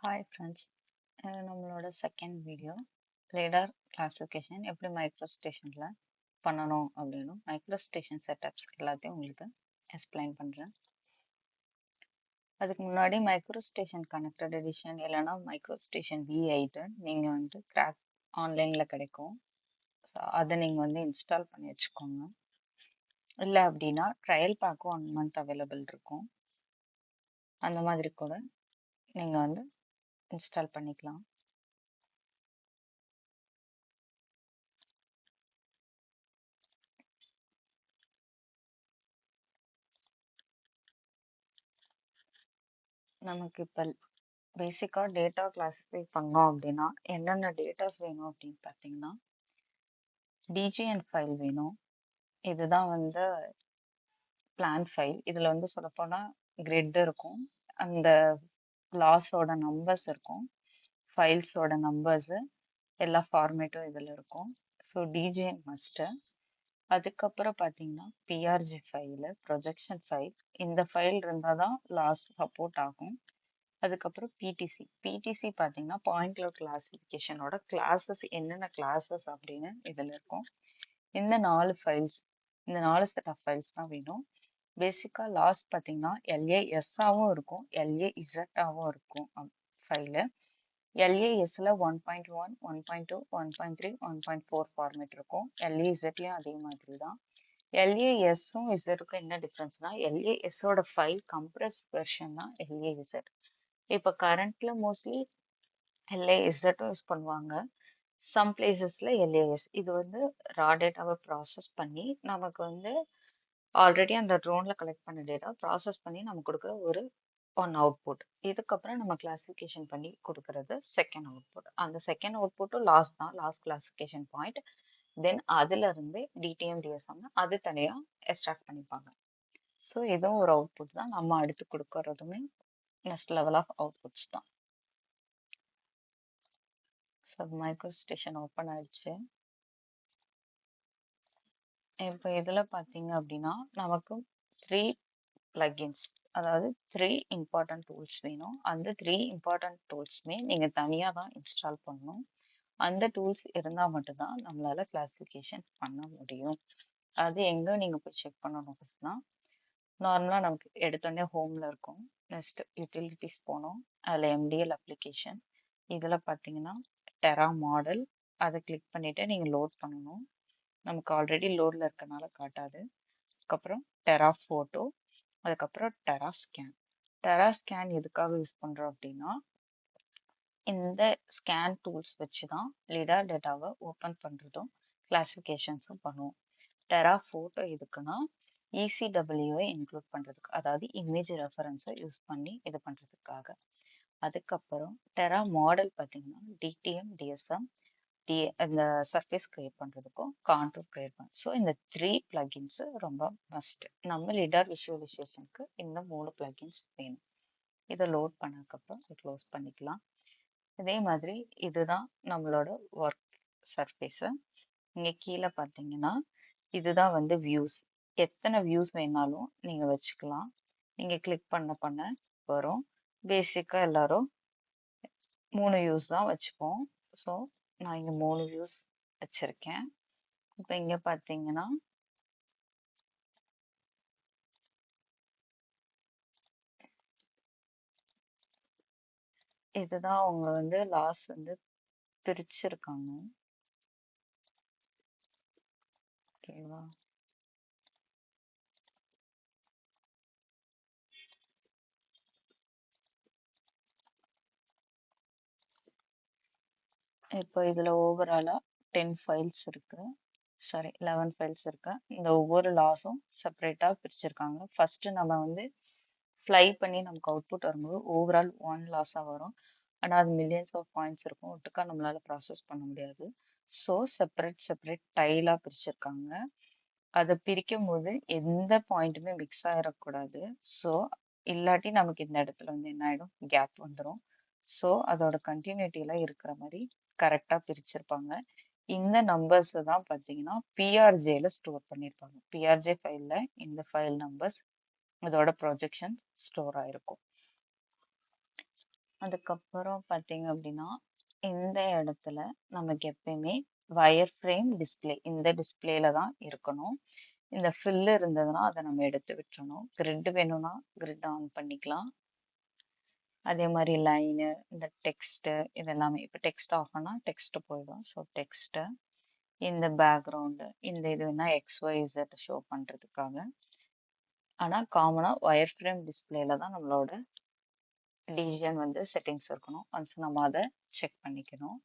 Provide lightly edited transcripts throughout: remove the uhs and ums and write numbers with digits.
Hi friends, நம்மளோட second video ladder classification எப்படி micro ஸ்டேஷனில் பண்ணணும் அப்படின்னு மைக்ரோ ஸ்டேஷன் செட்டப்ஸ் எல்லாத்தையும் உங்களுக்கு எக்ஸ்பிளைன் பண்ணுறேன். அதுக்கு முன்னாடி மைக்ரோ ஸ்டேஷன் கனெக்டட் எடிஷன் இல்லைனா மைக்ரோ ஸ்டேஷன் V8 நீங்கள் வந்து கிராக் ஆன்லைனில் கிடைக்கும். ஸோ அதை நீங்கள் வந்து இன்ஸ்டால் பண்ணி வச்சுக்கோங்க. இல்லை அப்படின்னா ட்ரையல் பேக்கும் 1 month அவைலபிள் இருக்கும். அந்த மாதிரி கூட நீங்கள் வந்து இன்ஸ்டால் பண்ணிக்கலாம். நமக்கு இப்போ பேசிக்காக டேட்டா கிளாஸிஃபை பண்ணோம் அப்படின்னா என்னென்ன டேட்டாஸ் வேணும் அப்படின்னு பார்த்தீங்கன்னா டிஜிஎன் ஃபைல் வேணும். இதுதான் வந்து பிளான் ஃபைல். இதில் வந்து சொல்லப்போனால் கிரிட் இருக்கும், அந்த லாஸோட நம்பர்ஸ் இருக்கும், ஃபைல்ஸோட நம்பர்ஸு எல்லா ஃபார்மேட்டும் இதில் இருக்கும். So DGN must. அதுக்கப்புறம் பார்த்தீங்கன்னா பிஆர்ஜி ஃபைலு, ப்ரொஜெக்ஷன் ஃபைல். இந்த ஃபைல் இருந்தால் தான் லாஸ் சப்போர்ட் ஆகும். அதுக்கப்புறம் பிடிசி பார்த்தீங்கன்னா பாயிண்ட் கிளவுட் கிளாசிஃபிகேஷனோட கிளாஸஸ் என்னென்ன கிளாஸஸ் அப்படின்னு இதில் இருக்கும். இந்த 4 ஃபைல்ஸ், இந்த 4 செட் ஆஃப் ஃபைல்ஸ் தான் வேணும். பேசிக்காக லாஸ்ட் பார்த்தீங்கன்னா LASஆவும் இருக்கும், LAZஆவும் இருக்கும் ஃபைலு. LASல 1.1, 1.2, 1.3, 1.4 ஃபார்மேட் இருக்கும். LAZலையும் அதே மாதிரி தான். LASம் இசட்டுக்கும் என்ன டிஃப்ரென்ஸ்னா LASஓட ஃபைல் கம்ப்ரஸ் வெர்ஷன் தான் LAZ. இப்போ கரண்ட்ல மோஸ்ட்லி LAZட்டும் யூஸ் பண்ணுவாங்க, சம் பிளேசஸ்ல LAS. இது வந்து ரா டேட்டாவை ப்ராசஸ் பண்ணி நமக்கு வந்து ஆல்ரெடி அந்த ட்ரோன்ல கலெக்ட் பண்ண டேட்டா ப்ராசஸ் பண்ணி நமக்கு கொடுக்குற ஒரு அவுட்புட். இதுக்கப்புறம் நம்ம கிளாசிஃபிகேஷன் பண்ணி கொடுக்கறது செகண்ட் அவுட்புட். அந்த செகண்ட் அவுட்புட்டும் லாஸ்ட் தான், லாஸ்ட் கிளாசிஃபிகேஷன் பாயிண்ட். தென் அதுல இருந்து டிடிஎம் டிஎஸ்எம் அது தனியாக எக்ஸ்ட்ராக்ட் பண்ணிப்பாங்க. ஸோ இதுவும் ஒரு அவுட்புட் தான். நம்ம அடுத்து கொடுக்கறதுமே நெக்ஸ்ட் லெவல் ஆஃப் அவுட்புட்ஸ் தான். ஸோ மைக்ரோ ஸ்டேஷன் ஓப்பன் ஆயிடுச்சு. இப்போ இதில் பார்த்தீங்க அப்படின்னா நமக்கு 3 பிளகின்ஸ், அதாவது 3 இம்பார்ட்டன்ட் டூல்ஸ் வேணும். அந்த 3 இம்பார்ட்டன்ட் டூல்ஸுமே நீங்கள் தனியாக தான் இன்ஸ்டால் பண்ணணும். அந்த டூல்ஸ் இருந்தால் மட்டும்தான் நம்மளால கிளாசிஃபிகேஷன் பண்ண முடியும். அது எங்கே நீங்கள் போய் செக் பண்ணணும் ஃபஸ்ட்னா, நார்மலாக நமக்கு எடுத்தோடனே ஹோமில் இருக்கும். நெக்ஸ்ட் யூட்டிலிட்டிஸ் போனோம், அதில் MDL அப்ளிகேஷன். இதில் பார்த்தீங்கன்னா டெரா மாடல், அதை கிளிக் பண்ணிவிட்டு நீங்கள் லோட் பண்ணணும். நமக்கு ஆல்ரெடி லோடில் இருக்கனால காட்டாது. அதுக்கப்புறம் டெரா ஃபோட்டோ, அதுக்கப்புறம் டெரா ஸ்கேன். டெரா ஸ்கேன் எதுக்காக யூஸ் பண்ணுறோம் அப்படின்னா இந்த ஸ்கேன் டூல்ஸ் வச்சு தான் லீடர் டேட்டாவை ஓப்பன் பண்ணுறதும் கிளாசிஃபிகேஷன்ஸும் பண்ணுவோம். டெரா ஃபோட்டோ எதுக்குன்னா ECWஐ இன்க்ளூட் பண்ணுறதுக்கு, அதாவது இமேஜ் ரெஃபரன்ஸை யூஸ் பண்ணி இது பண்ணுறதுக்காக. அதுக்கப்புறம் டெரா மாடல் பார்த்தீங்கன்னா டிடிஎம் டிஎஸ்எம் இந்த சர்ஃபேஸ் கிரியேட் பண்ணுறதுக்கும் கான்டூர் கிரியேட் பண்ண. ஸோ இந்த 3 பிளகின்ஸ் ரொம்ப மஸ்ட். நம்ம லிடார் விஷுவலைசேஷனுக்கு இந்த 3 பிளகின்ஸ் வேணும். இதை லோட் பண்ணதுக்கப்புறம் க்ளோஸ் பண்ணிக்கலாம். இதே மாதிரி இதுதான் நம்மளோட ஒர்க் சர்ஃபேஸு. இங்கே கீழே பார்த்தீங்கன்னா இதுதான் வந்து வியூஸ். எத்தனை வியூஸ் வேணாலும் நீங்கள் வச்சுக்கலாம். நீங்கள் கிளிக் பண்ண வரும். பேசிக்காக எல்லாரும் 3 வியூஸ் தான் வச்சுப்போம். ஸோ நான் இங்கே 3 வியூஸ் வச்சுருக்கேன். இப்போ இங்கே பார்த்தீங்கன்னா இதுதான் அவங்க வந்து லாஸ்ட் வந்து பிரிச்சிருக்காங்க. ஓகேவா? இப்போ இதில் ஓவராலாக 10 ஃபைல்ஸ் இருக்கு, சாரி 11 ஃபைல்ஸ் இருக்கு. இந்த ஒவ்வொரு லாஸும் செப்பரேட்டாக பிரிச்சிருக்காங்க. ஃபர்ஸ்ட் நம்ம வந்து ஃப்ளை பண்ணி நமக்கு அவுட்புட் வரும்போது ஓவரால் 1 லாஸாக வரும். ஆனால் அது மில்லியன்ஸ் ஆஃப் பாயிண்ட்ஸ் இருக்கும், ஒட்டுக்கா நம்மளால ப்ராசஸ் பண்ண முடியாது. ஸோ செப்பரேட் டைலாக பிரிச்சிருக்காங்க. அதை பிரிக்கும் போது எந்த பாயிண்ட்டுமே மிக்ஸ் ஆகிடக்கூடாது. ஸோ இல்லாட்டி நமக்கு இந்த இடத்துல வந்து என்ன ஆகிடும், கேப் வந்துடும். ஸோ அதோட கண்டினியூட்டியில் இருக்கிற மாதிரி கரெக்டாக பிரிச்சிருப்பாங்க. இந்த நம்பர்ஸ் தான் பார்த்தீங்கன்னா பிஆர்ஜேல ஸ்டோர் பண்ணியிருப்பாங்க. பிஆர்ஜே ஃபைலில் இந்த ஃபைல் நம்பர்ஸ் இதோட ப்ரொஜெக்ஷன்ஸ் ஸ்டோர் ஆயிருக்கும். அதுக்கப்புறம் பார்த்தீங்க அப்படின்னா, இந்த இடத்துல நமக்கு எப்பயுமே வயர் ஃப்ரேம் டிஸ்ப்ளே இந்த டிஸ்ப்ளேல தான் இருக்கணும். இந்த ஃபில் இருந்ததுன்னா அதை நம்ம எடுத்து விட்டுறணும். கிரிட் வேணும்னா கிரிட் ஆன் பண்ணிக்கலாம். அதே மாதிரி லைனு, இந்த டெக்ஸ்ட் இதெல்லாமே இப்போ டெக்ஸ்ட் ஆஃப் பண்ணா டெக்ஸ்ட் போயிடும். ஸோ டெக்ஸ்ட், இந்த பேக்ரவுண்டு, இந்த இதுனா XYZ ஷோ பண்றதுக்காக. ஆனா காமனா வயர் ஃப்ரேம் டிஸ்ப்ளேல தான் நம்மளோட டிசிஷன் வந்து செட்டிங்ஸ் இருக்கணும். ஒன்ஸ் நம்ம அதை செக் பண்ணிக்கணும்.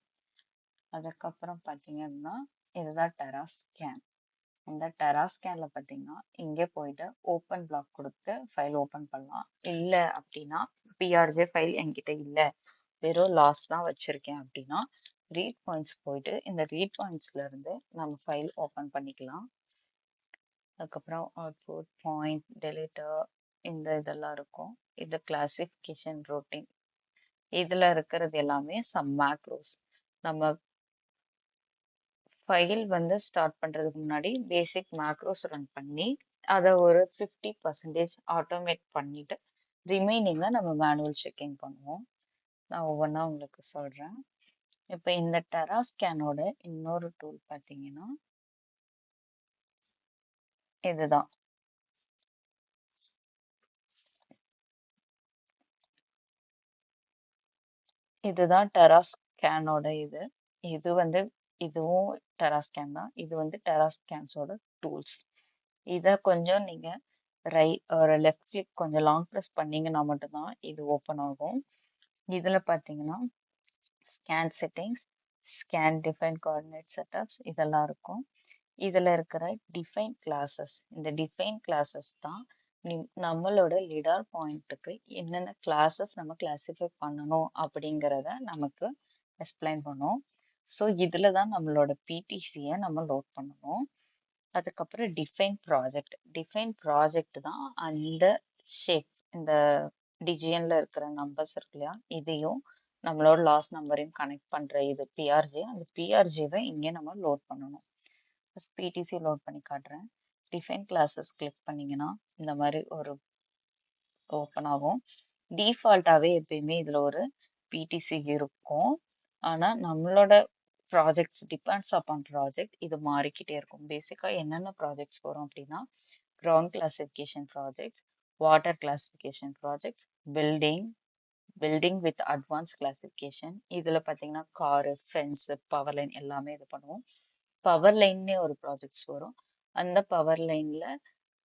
அதுக்கப்புறம் பார்த்தீங்க அப்படின்னா இதுதான் டெரா ஸ்கேன். இந்த டெரா ஸ்கேன்ல பார்த்தீங்கன்னா இங்கே போயிட்டு ஓப்பன் பிளாக் கொடுத்து ஃபைல் ஓப்பன் பண்ணலாம். இல்லை அப்படின்னா PRJ ஃபைல் என்கிட்ட இல்லை, வெறும் லாஸ் தான் வச்சிருக்கேன் அப்படின்னா ரீட் பாயிண்ட்ஸ் போயிட்டு இந்த ரீட் பாயிண்ட்ஸ்ல இருந்து நம்ம ஃபைல் ஓப்பன் பண்ணிக்கலாம். அதுக்கப்புறம் அவுட்புட் பாயிண்ட் டெலிட்டர் இந்த இதெல்லாம் இருக்கும். இது கிளாசிஃபிகேஷன் ரொட்டீன். இதுல இருக்கிறது எல்லாமே சம் மேக்ரோஸ். நம்ம ஃபைல் வந்து ஸ்டார்ட் பண்றதுக்கு முன்னாடி பேசிக் மேக்ரோஸ் ரன் பண்ணி அதை ஒரு 50% ஆட்டோமேட் பண்ணிட்டு ரிமைனிங்கை நம்ம மேனுவல் செக்கிங் பண்ணுவோம். நான் ஒவ்வொன்றா உங்களுக்கு சொல்றேன். இப்போ இந்த டெரா ஸ்கேனோட இன்னொரு டூல் பார்த்தீங்கன்னா இதுதான். இதுதான் டெரா ஸ்கேனோட இது. இது வந்து இதுவும் டெரா ஸ்கேன் தான். இது வந்து டெரா ஸ்கேன்ஸோட டூல்ஸ். இதை கொஞ்சம் நீங்க ஒரு லெஃப்ட் கிளிக் கொஞ்சம் லாங் ப்ரெஸ் பண்ணீங்கன்னா மட்டும்தான் இது ஓப்பன் ஆகும். இதுல பார்த்தீங்கன்னா scan settings, scan define coordinate setups இதெல்லாம் இருக்கும். இதுல இருக்கிற டிஃபைன் கிளாஸஸ், இந்த டிஃபைன் கிளாஸஸ் தான் நம்மளோட லிடார் பாயிண்ட்டுக்கு என்னென்ன கிளாஸஸ் நம்ம கிளாசிஃபை பண்ணணும் அப்படிங்கிறத நமக்கு எக்ஸ்பிளைன் பண்ணும். ஸோ இதுல தான் நம்மளோட பிடிசியை நம்ம லோட் பண்ணணும். அதுக்கப்புறம் டிஃபைன் ப்ராஜெக்ட் தான் அந்த ஷேப், இந்த டிஜிஎன்ல இருக்கிற நம்பர்ஸ் இருக்கு இல்லையா, இதையும் நம்மளோட லாஸ்ட் நம்பரையும் கனெக்ட் பண்ற இது பிஆர்ஜே. அந்த பிஆர்ஜேவை இங்கே நம்ம லோட் பண்ணணும். பிடிசி லோட் பண்ணி காட்டுறேன். டிஃபைன் கிளாஸஸ் கிளிக் பண்ணீங்கன்னா இந்த மாதிரி ஒரு ஓப்பன் ஆகும். டிஃபால்ட்டாவே எப்பயுமே இதுல ஒரு பிடிசி இருக்கும். ஆனா நம்மளோட ப்ராஜெக்ட்ஸ் டிபெண்ட்ஸ் அப்பான் ப்ராஜெக்ட், இது மாறிக்கிட்டே இருக்கும். பேசிக்கா என்னென்ன ப்ராஜெக்ட்ஸ் வரும் அப்படின்னா ground classification projects, water classification projects, building with advance classification. இதுல பாத்தீங்கன்னா காரு, ஃபென்ஸ், பவர் லைன் எல்லாமே இது பண்ணுவோம். பவர் லைன்னே ஒரு ப்ராஜெக்ட்ஸ் வரும். அந்த பவர் லைன்ல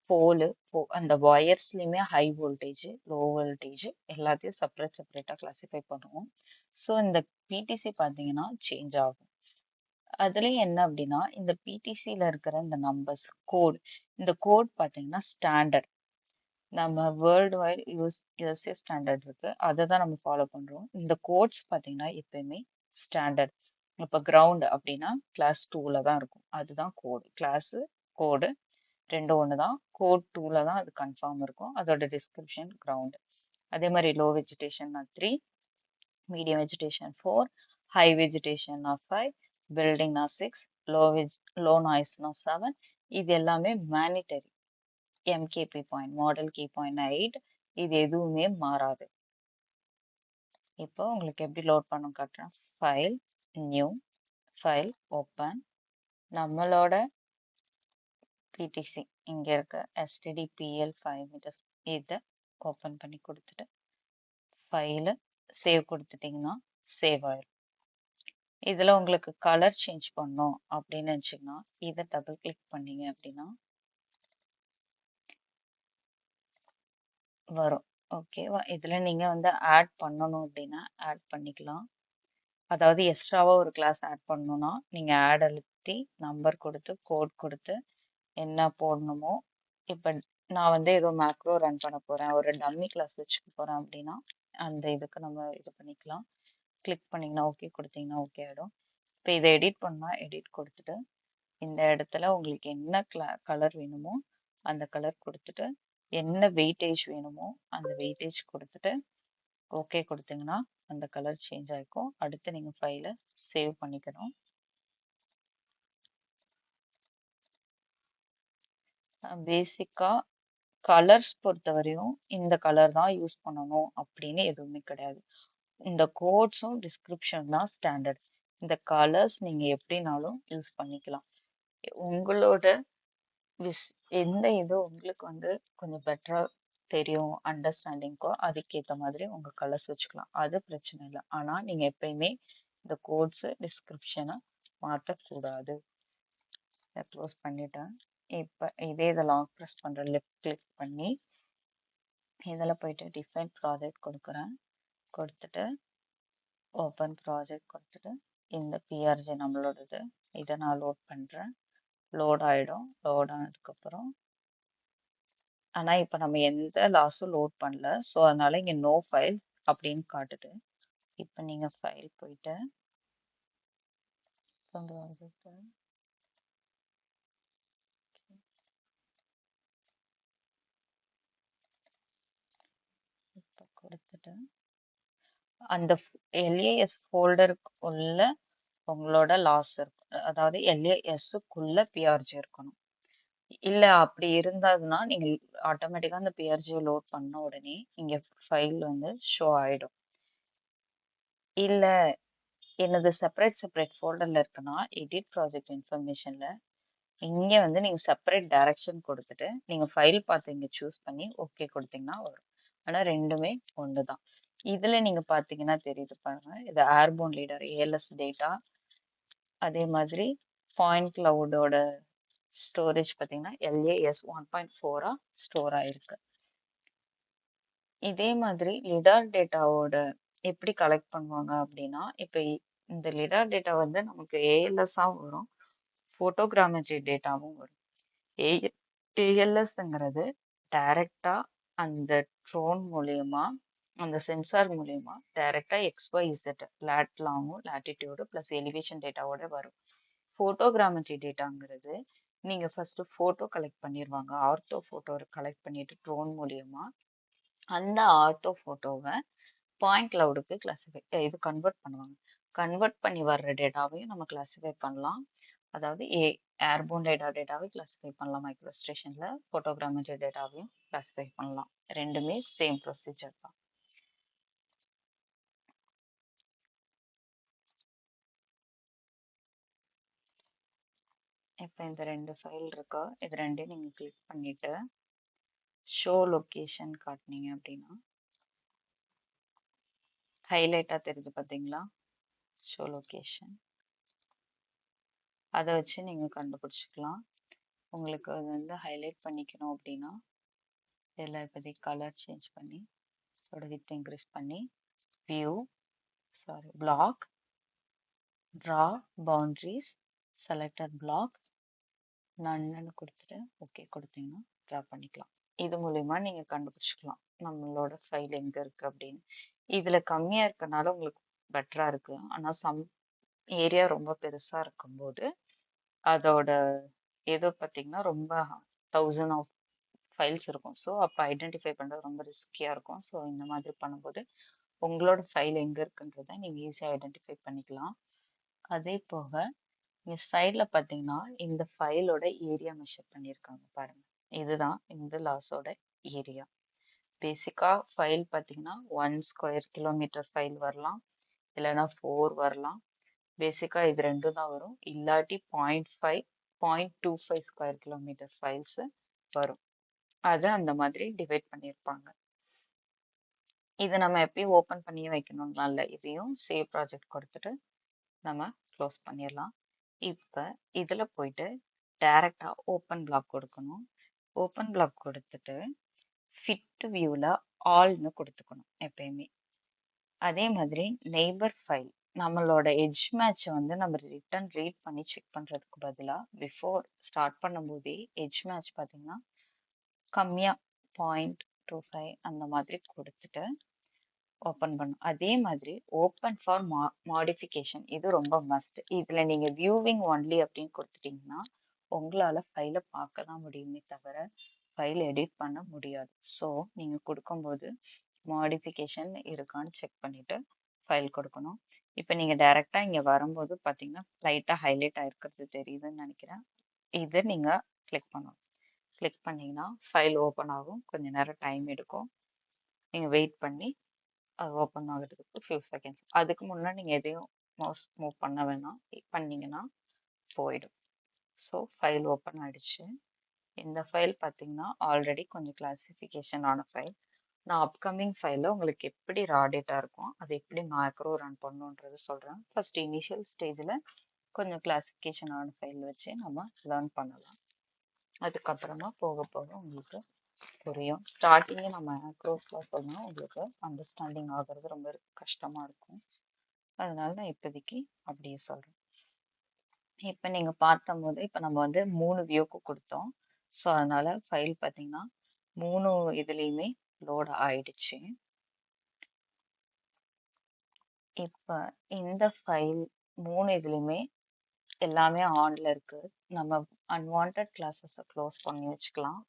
போலு, அந்த ஒயர்ஸ்லயுமே ஹை வோல்டேஜ், லோ வோல்டேஜ் எல்லாத்தையும் செப்பரேட்டா கிளாசிஃபை பண்ணுவோம். ஸோ இந்த பிடிசி பார்த்தீங்கன்னா சேஞ்ச் ஆகும். அதுலயும் என்ன அப்படின்னா இந்த பிடிசில இருக்கிற இந்த நம்பர்ஸ் கோட், இந்த கோட் பார்த்தீங்கன்னா ஸ்டாண்டர்ட். நம்ம வேர்ல்டு வைட் யூஎஸ்ஏ ஸ்டாண்டர்ட் இருக்கு, அதை தான் நம்ம ஃபாலோ பண்றோம். இந்த கோட்ஸ் பார்த்தீங்கன்னா எப்பயுமே ஸ்டாண்டர்ட். இப்போ கிரவுண்ட் அப்படின்னா கிளாஸ் 2ல தான் இருக்கும், அதுதான் கோடு. கிளாஸ் கோடு ரெண்டும் ஒன்று தான். கோட் 2ல தான் அது கன்ஃபார்ம் இருக்கும், அதோட டிஸ்கிரிப்ஷன் கிரவுண்ட். அதே மாதிரி லோ வெஜிடேஷன்னா 3, மீடியம் வெஜிடேஷன் 4, ஹை வெஜிடேஷன்னா 5, பில்டிங்னா 6, லோ நாய்ஸ்னா 7. இது எல்லாமே mandatory. MKP point, model key point 8, இது எதுவுமே மாறாது. இப்போ உங்களுக்கு எப்படி லோட் பண்ண காட்டுறேன். File, new, file, open. நம்மளோட பிடிசி இங்க இருக்க stdpl 5 meters இதை ஓப்பன் பண்ணி கொடுத்துட்டு ஃபைல சேவ் கொடுத்துட்டீங்கன்னா சேவ் ஆயிடும். இதுல உங்களுக்கு கலர் சேஞ்ச் பண்ணோம் அப்படின்னு நினைச்சீங்கன்னா இதை டபுள் கிளிக் பண்ணீங்க அப்படின்னா வரும். ஓகேவா, இதுல நீங்க வந்து ஆட் பண்ணணும் அப்படின்னா ஆட் பண்ணிக்கலாம். அதாவது எக்ஸ்ட்ராவா ஒரு கிளாஸ் ஆட் பண்ணணும்னா நீங்க ஆட் அழுத்தி நம்பர் கொடுத்து கோட் கொடுத்து என்ன போடணுமோ. இப்ப நான் வந்து ஏதோ மேக்ரோ ரன் பண்ண போறேன், ஒரு டம்மி கிளாஸ் வச்சுக்க போறேன் அப்படின்னா அந்த இதுக்கு நம்ம இது பண்ணிக்கலாம். கிளிக் பண்ணீங்கன்னா ஓகே கொடுத்தீங்கன்னா ஓகே ஆயிடும். இப்போ இதை எடிட் பண்ணா எடிட் கொடுத்துட்டு இந்த இடத்துல உங்களுக்கு என்ன கலர் வேணுமோ அந்த கலர் கொடுத்துட்டு என்ன வெயிட்டேஜ் வேணுமோ அந்த வெயிட்டேஜ் கொடுத்துட்டு ஓகே கொடுத்தீங்கன்னா அந்த கலர் சேஞ்ச் ஆயிருக்கும். அடுத்து நீங்க ஃபைலை சேவ் பண்ணிக்கணும். பேசிக்கா கலர்ஸ் பொறுத்தவரையும் இந்த கலர் தான் யூஸ் பண்ணணும் அப்படின்னு எதுவுமே கிடையாது. இந்த கோட்ஸும் டிஸ்கிரிப்ஷன் தான் ஸ்டாண்டர்ட். இந்த கலர்ஸ் நீங்க எப்படினாலும் யூஸ் பண்ணிக்கலாம். உங்களோட விஸ் எந்த இது உங்களுக்கு வந்து கொஞ்சம் பெட்டரா தெரியும் அண்டர்ஸ்டாண்டிங்க்கோ அதுக்கேத்த மாதிரி உங்க கலர்ஸ் வச்சுக்கலாம். அது பிரச்சனை இல்லை. ஆனா நீங்க எப்பயுமே இந்த கோட்ஸ் டிஸ்கிரிப்ஷனை மாற்றக்கூடாது. இதை க்ளோஸ் பண்ணிட்டேன். இப்ப இதை லாங் ப்ரெஸ் பண்றேன், லெஃப்ட் கிளிக் பண்ணி இதில் போயிட்டு டிஃபைன் ப்ராஜெக்ட் கொடுக்குறேன். கொடுத்துட்டு ஓப்பன் ப்ராஜெக்ட் கொடுத்துட்டு இந்த பிஆர்ஜி நம்மளோடது இதை நான் லோட் பண்றேன். லோட் ஆயிடும். லோட் ஆனதுக்கப்புறம் ஆனா இப்ப நம்ம எந்த லாஸும் லோட் பண்ணல. ஸோ அதனால இங்க நோ ஃபைல் அப்படின்னு காட்டுது. இப்ப நீங்க ஃபைல் போயிட்டு கொடுத்துட்டு அந்த எல்ஏஎஸ் ஃபோல்டருக்கு உள்ள உங்களோட லாஸ் இருக்கும். அதாவது எல்ஏஎஸ்க்குள்ள பிஆர்ஜி இருக்கணும். இல்ல அப்படி இருந்ததுன்னா நீங்க ஆட்டோமேட்டிக்கா அந்த பிஆர்ஜியை லோட் பண்ண உடனே இங்க ஃபைல் வந்து ஷோ ஆயிடும். இல்ல என்னது செப்பரேட் ஃபோல்டர்ல இருக்குன்னா எடிட் ப்ராஜெக்ட் இன்ஃபர்மேஷன்ல இங்க வந்து நீங்க செப்பரேட் டைரக்ஷன் கொடுத்துட்டு நீங்க ஃபைல் பார்த்து இங்க சூஸ் பண்ணி ஓகே கொடுத்தீங்கன்னா வரும். ஆனா ரெண்டுமே ஒண்ணுதான். இதுல நீங்க பாத்தீங்கன்னா தெரியுது பாருங்க. இது ஏர்போன் லீடர் ஏஎல்எஸ் டேட்டா. அதே மாதிரி பாயிண்ட் கிளவுடோட ஸ்டோரேஜ் பாத்தீங்கன்னா LAS 1.4 ஸ்டோர் ஆயிருக்கு. இதே மாதிரி லிடார் டேட்டாவோட எப்படி கலெக்ட் பண்ணுவாங்க அப்படின்னா இப்ப இந்த லிடார் டேட்டா வந்து நமக்கு ஏஎல்எஸ்ஸா வரும், போட்டோகிராமெட்ரி டேட்டாவும் வரும். ஏஎல்எஸ்ங்கிறது டைரக்டா அந்த ட்ரோன் மூலியமா அந்த சென்சார் மூலியமா டைரக்டா XYZ லேட் லாங்கும் லேட்டிடியூடு பிளஸ் எலிவேஷன் டேட்டாவோட வரும். போட்டோகிராமெட்ரி டேட்டாங்கிறது நீங்க ஃபர்ஸ்ட் போட்டோ கலெக்ட் பண்ணிடுவாங்க. ஆர்த்தோ போட்டோ கலெக்ட் பண்ணிட்டு ட்ரோன் மூலியமா அந்த ஆர்த்தோ போட்டோவை பாயிண்ட் கிளவுடுக்கு இது கன்வெர்ட் பண்ணுவாங்க. கன்வெர்ட் பண்ணி வர்ற டேட்டாவையும் நம்ம கிளாசிஃபை பண்ணலாம். அதாவது ஏர்போன் டேட்டாவை கிளாசிஃபை பண்ணலாம் மைக்ரோ ஸ்டேஷன்ல, போட்டோகிராமெட்ரி டேட்டாவையும் கிளாசிஃபை பண்ணலாம். ரெண்டுமே சேம் ப்ரொசீஜர் தான். இப்போ இந்த ரெண்டு ஃபைல் இருக்கா, இது ரெண்டையும் நீங்க கிளிக் பண்ணிட்டு ஷோ லொகேஷன் காட்டினீங்க அப்படின்னா ஹைலைட்டா தெரியுது பாத்தீங்களா, ஷோ லொகேஷன். அதை வச்சு நீங்க கண்டுபிடிச்சிக்கலாம். உங்களுக்கு அது வந்து ஹைலைட் பண்ணிக்கணும் அப்படின்னா இதில் இப்போதைக்கு கலர் சேஞ்ச் பண்ணி அதோட வித் இன்க்ரீஸ் பண்ணி black draw boundaries selected black நன்னு கொடுத்துட்டு ஓகே கொடுத்தீங்கன்னா ட்ரா பண்ணிக்கலாம். இது மூலயமா நீங்க கண்டுபிடிச்சிக்கலாம் நம்மளோட ஃபைல் எங்க இருக்கு அப்படின்னு. இதுல கம்மியா இருக்கனால உங்களுக்கு பெட்டரா இருக்கு. ஆனா சம் ஏரியா ரொம்ப பெருசா இருக்கும்போது அதோட ஏதோ பார்த்தீங்கன்னா ரொம்ப 1000 ஆஃப் ஃபைல்ஸ் இருக்கும். ஸோ அப்போ ஐடென்டிஃபை பண்ணுறது ரொம்ப ரிஸ்கியா இருக்கும். ஸோ இந்த மாதிரி பண்ணும்போது உங்களோட ஃபைல் எங்க இருக்குன்றத நீங்க ஈஸியா ஐடென்டிஃபை பண்ணிக்கலாம். அதே போக இங்க சைட்ல பாத்தீங்கன்னா இந்த ஃபைலோட ஏரியா மெஷர் பண்ணியிருக்காங்க பாருங்க. இதுதான் இந்த லாஸோட ஏரியா. பேசிக்கா ஃபைல் பாத்தீங்கன்னா 1 ஸ்கொயர் கிலோமீட்டர் ஃபைல் வரலாம், இல்லைன்னா 4 வரலாம். பேசிக்கா இது ரெண்டும் தான் வரும். இல்லாட்டி 0.5 0.25 ஸ்கொயர் கிலோமீட்டர் ஃபைல்ஸ் வரும். அதை அந்த மாதிரி டிவைட் பண்ணியிருப்பாங்க. இது நம்ம எப்பயும் ஓப்பன் பண்ணியே வைக்கணும்லாம் இல்லை. இதையும் சேவ் ப்ராஜெக்ட் கொடுத்துட்டு நம்ம க்ளோஸ் பண்ணிடலாம். இப்போ இதுல போயிட்டு டைரக்டா ஓப்பன் பிளாக் கொடுக்கணும். ஓப்பன் பிளாக் கொடுத்துட்டு ஃபிட் வியூல ஆல்னு கொடுத்துக்கணும் எப்பயுமே. அதே மாதிரி நெய்பர் ஃபைல் நம்மளோட எட்ஜ் மேட்சை வந்து நம்ம ரிட்டர்ன் ரீட் பண்ணி செக் பண்றதுக்கு பதிலா பிஃபோர் ஸ்டார்ட் பண்ணும்போதே எட்ஜ் மேட்ச் பார்த்தீங்கன்னா கம்மியா 0.25 அந்த மாதிரி கொடுத்துட்டு ஓப்பன் பண்ணும். அதே மாதிரி ஓப்பன் ஃபார் மாடிஃபிகேஷன் இது ரொம்ப மஸ்ட். இதுல நீங்க வியூவிங் ஒன்லி அப்படின்னு கொடுத்துட்டீங்கன்னா உங்களால ஃபைலை பார்க்க தான் முடியுமே தவிர ஃபைல் எடிட் பண்ண முடியாது. ஸோ நீங்க கொடுக்கும்போது மாடிஃபிகேஷன் இருக்கான்னு செக் பண்ணிட்டு ஃபைல் கொடுக்கணும். இப்போ நீங்க டைரக்டா இங்க வரும்போது பாத்தீங்கன்னா லைட்டா ஹைலைட் ஆயிருக்கிறது தெரியுதுன்னு நினைக்கிறேன். இதை நீங்க கிளிக் பண்ணணும். கிளிக் பண்ணீங்கன்னா ஃபைல் ஓப்பன் ஆகும். கொஞ்ச நேரம் டைம் எடுக்கும். நீங்க வெயிட் பண்ணி அது ஓப்பன் ஆகுறதுக்கு ஃபியூ செகண்ட்ஸ். அதுக்கு முன்னாடி நீங்கள் எதையும் மவுஸ் மூவ் பண்ண வேணாம். பண்ணீங்கன்னா போயிடும். ஸோ ஃபைல் ஓப்பன் ஆயிடுச்சு. இந்த ஃபைல் பார்த்தீங்கன்னா ஆல்ரெடி கொஞ்சம் கிளாசிஃபிகேஷன் ஆன ஃபைல். நான் அப்கமிங் ஃபைலில் உங்களுக்கு எப்படி ரா டேட்டா இருக்கும், அது எப்படி மேக்ரோ ரன் பண்ணுன்றது சொல்கிறேன். ஃபர்ஸ்ட் இனிஷியல் ஸ்டேஜில் கொஞ்சம் கிளாசிஃபிகேஷன் ஆன ஃபைல் வச்சு நம்ம லேர்ன் பண்ணலாம். அதுக்கப்புறமா போக போக உங்களுக்கு புரியும். ஸ்டார்டிங்கே நம்ம மேக்ரோஸ்லாம் சொன்னால் உங்களுக்கு அண்டர்ஸ்டாண்டிங் ஆகிறது ரொம்ப கஷ்டமாக இருக்கும். அதனால நான் இப்போதைக்கு அப்படியே சொல்கிறேன். இப்போ நீங்கள் பார்த்தம்போது இப்போ நம்ம வந்து 3 வியூக்கு கொடுத்தோம். ஸோ அதனால ஃபைல் பார்த்தீங்கன்னா 3 இதுலேயுமே லோட் ஆயிடுச்சு. இப்போ இந்த ஃபைல் 3 இதுலையுமே எல்லாமே ஆன்ல இருக்கு. நம்ம அன்வான்ட் கிளாஸஸை க்ளோஸ் பண்ணி வச்சுக்கலாம்.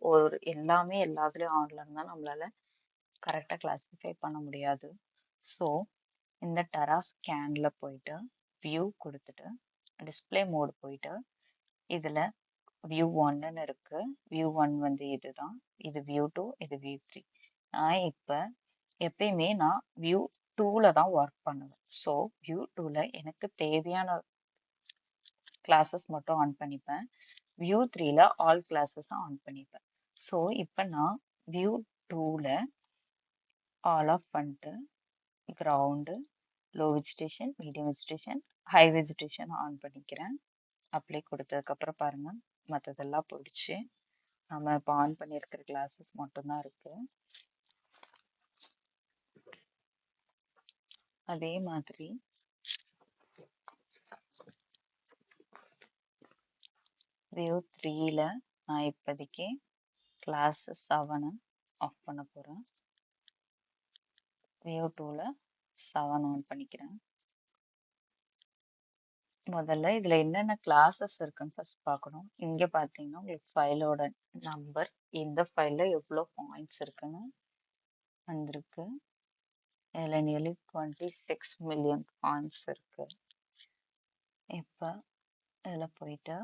எல்லாமே எல்லாத்துலேயும் ஆன்ல இருந்தால் நம்மளால கரெக்டாக கிளாஸிஃபை பண்ண முடியாது. ஸோ இந்த டெரா ஸ்கேன்ல போயிட்டு வியூ கொடுத்துட்டு டிஸ்பிளே மோட் போயிட்டு இதில் வியூ ஒன்னு இருக்கு. வியூ ஒன் வந்து இதுதான். இது வியூ டூ, இது வியூ த்ரீ. நான் இப்போ எப்பயுமே நான் வியூ டூல தான் ஒர்க் பண்ணுவேன். ஸோ வியூ டூல எனக்கு தேவையான கிளாஸஸ் மட்டும் ஆன் பண்ணிப்பேன். வியூ த்ரீல ஆல் கிளாஸஸ் ஆன் பண்ணிப்பேன். ஸோ இப்போ நான் வியூ டூல ஆல் ஆஃப் பண்ணிட்டு ground, low vegetation, medium vegetation, high vegetation on பண்ணிக்கிறேன். அப்ளை கொடுத்ததுக்கப்புறம் பாருங்க மற்றதெல்லாம் போயிடுச்சு. நம்ம இப்போ ஆன் பண்ணியிருக்கிற கிளாஸஸ் மட்டும்தான் இருக்கு. அதே மாதிரி வியூ த்ரீல நான் இப்போதைக்கு கிளாஸஸ் 7 ஆஃப் பண்ண போகிறேன். வியூ டூவில் 7 ஆன் பண்ணிக்கிறேன். முதல்ல இதில் என்னென்ன கிளாஸஸ் இருக்குன்னு ஃபர்ஸ்ட் பார்க்கணும். இங்கே பார்த்தீங்கன்னா உங்களுக்கு ஃபைலோட நம்பர், இந்த ஃபைலில் எவ்வளோ பாயிண்ட்ஸ் இருக்குன்னு வந்திருக்கு. இதில் நியர்லி 26 மில்லியன் பாயிண்ட்ஸ் இருக்கு. இப்போ இதில் போயிட்டு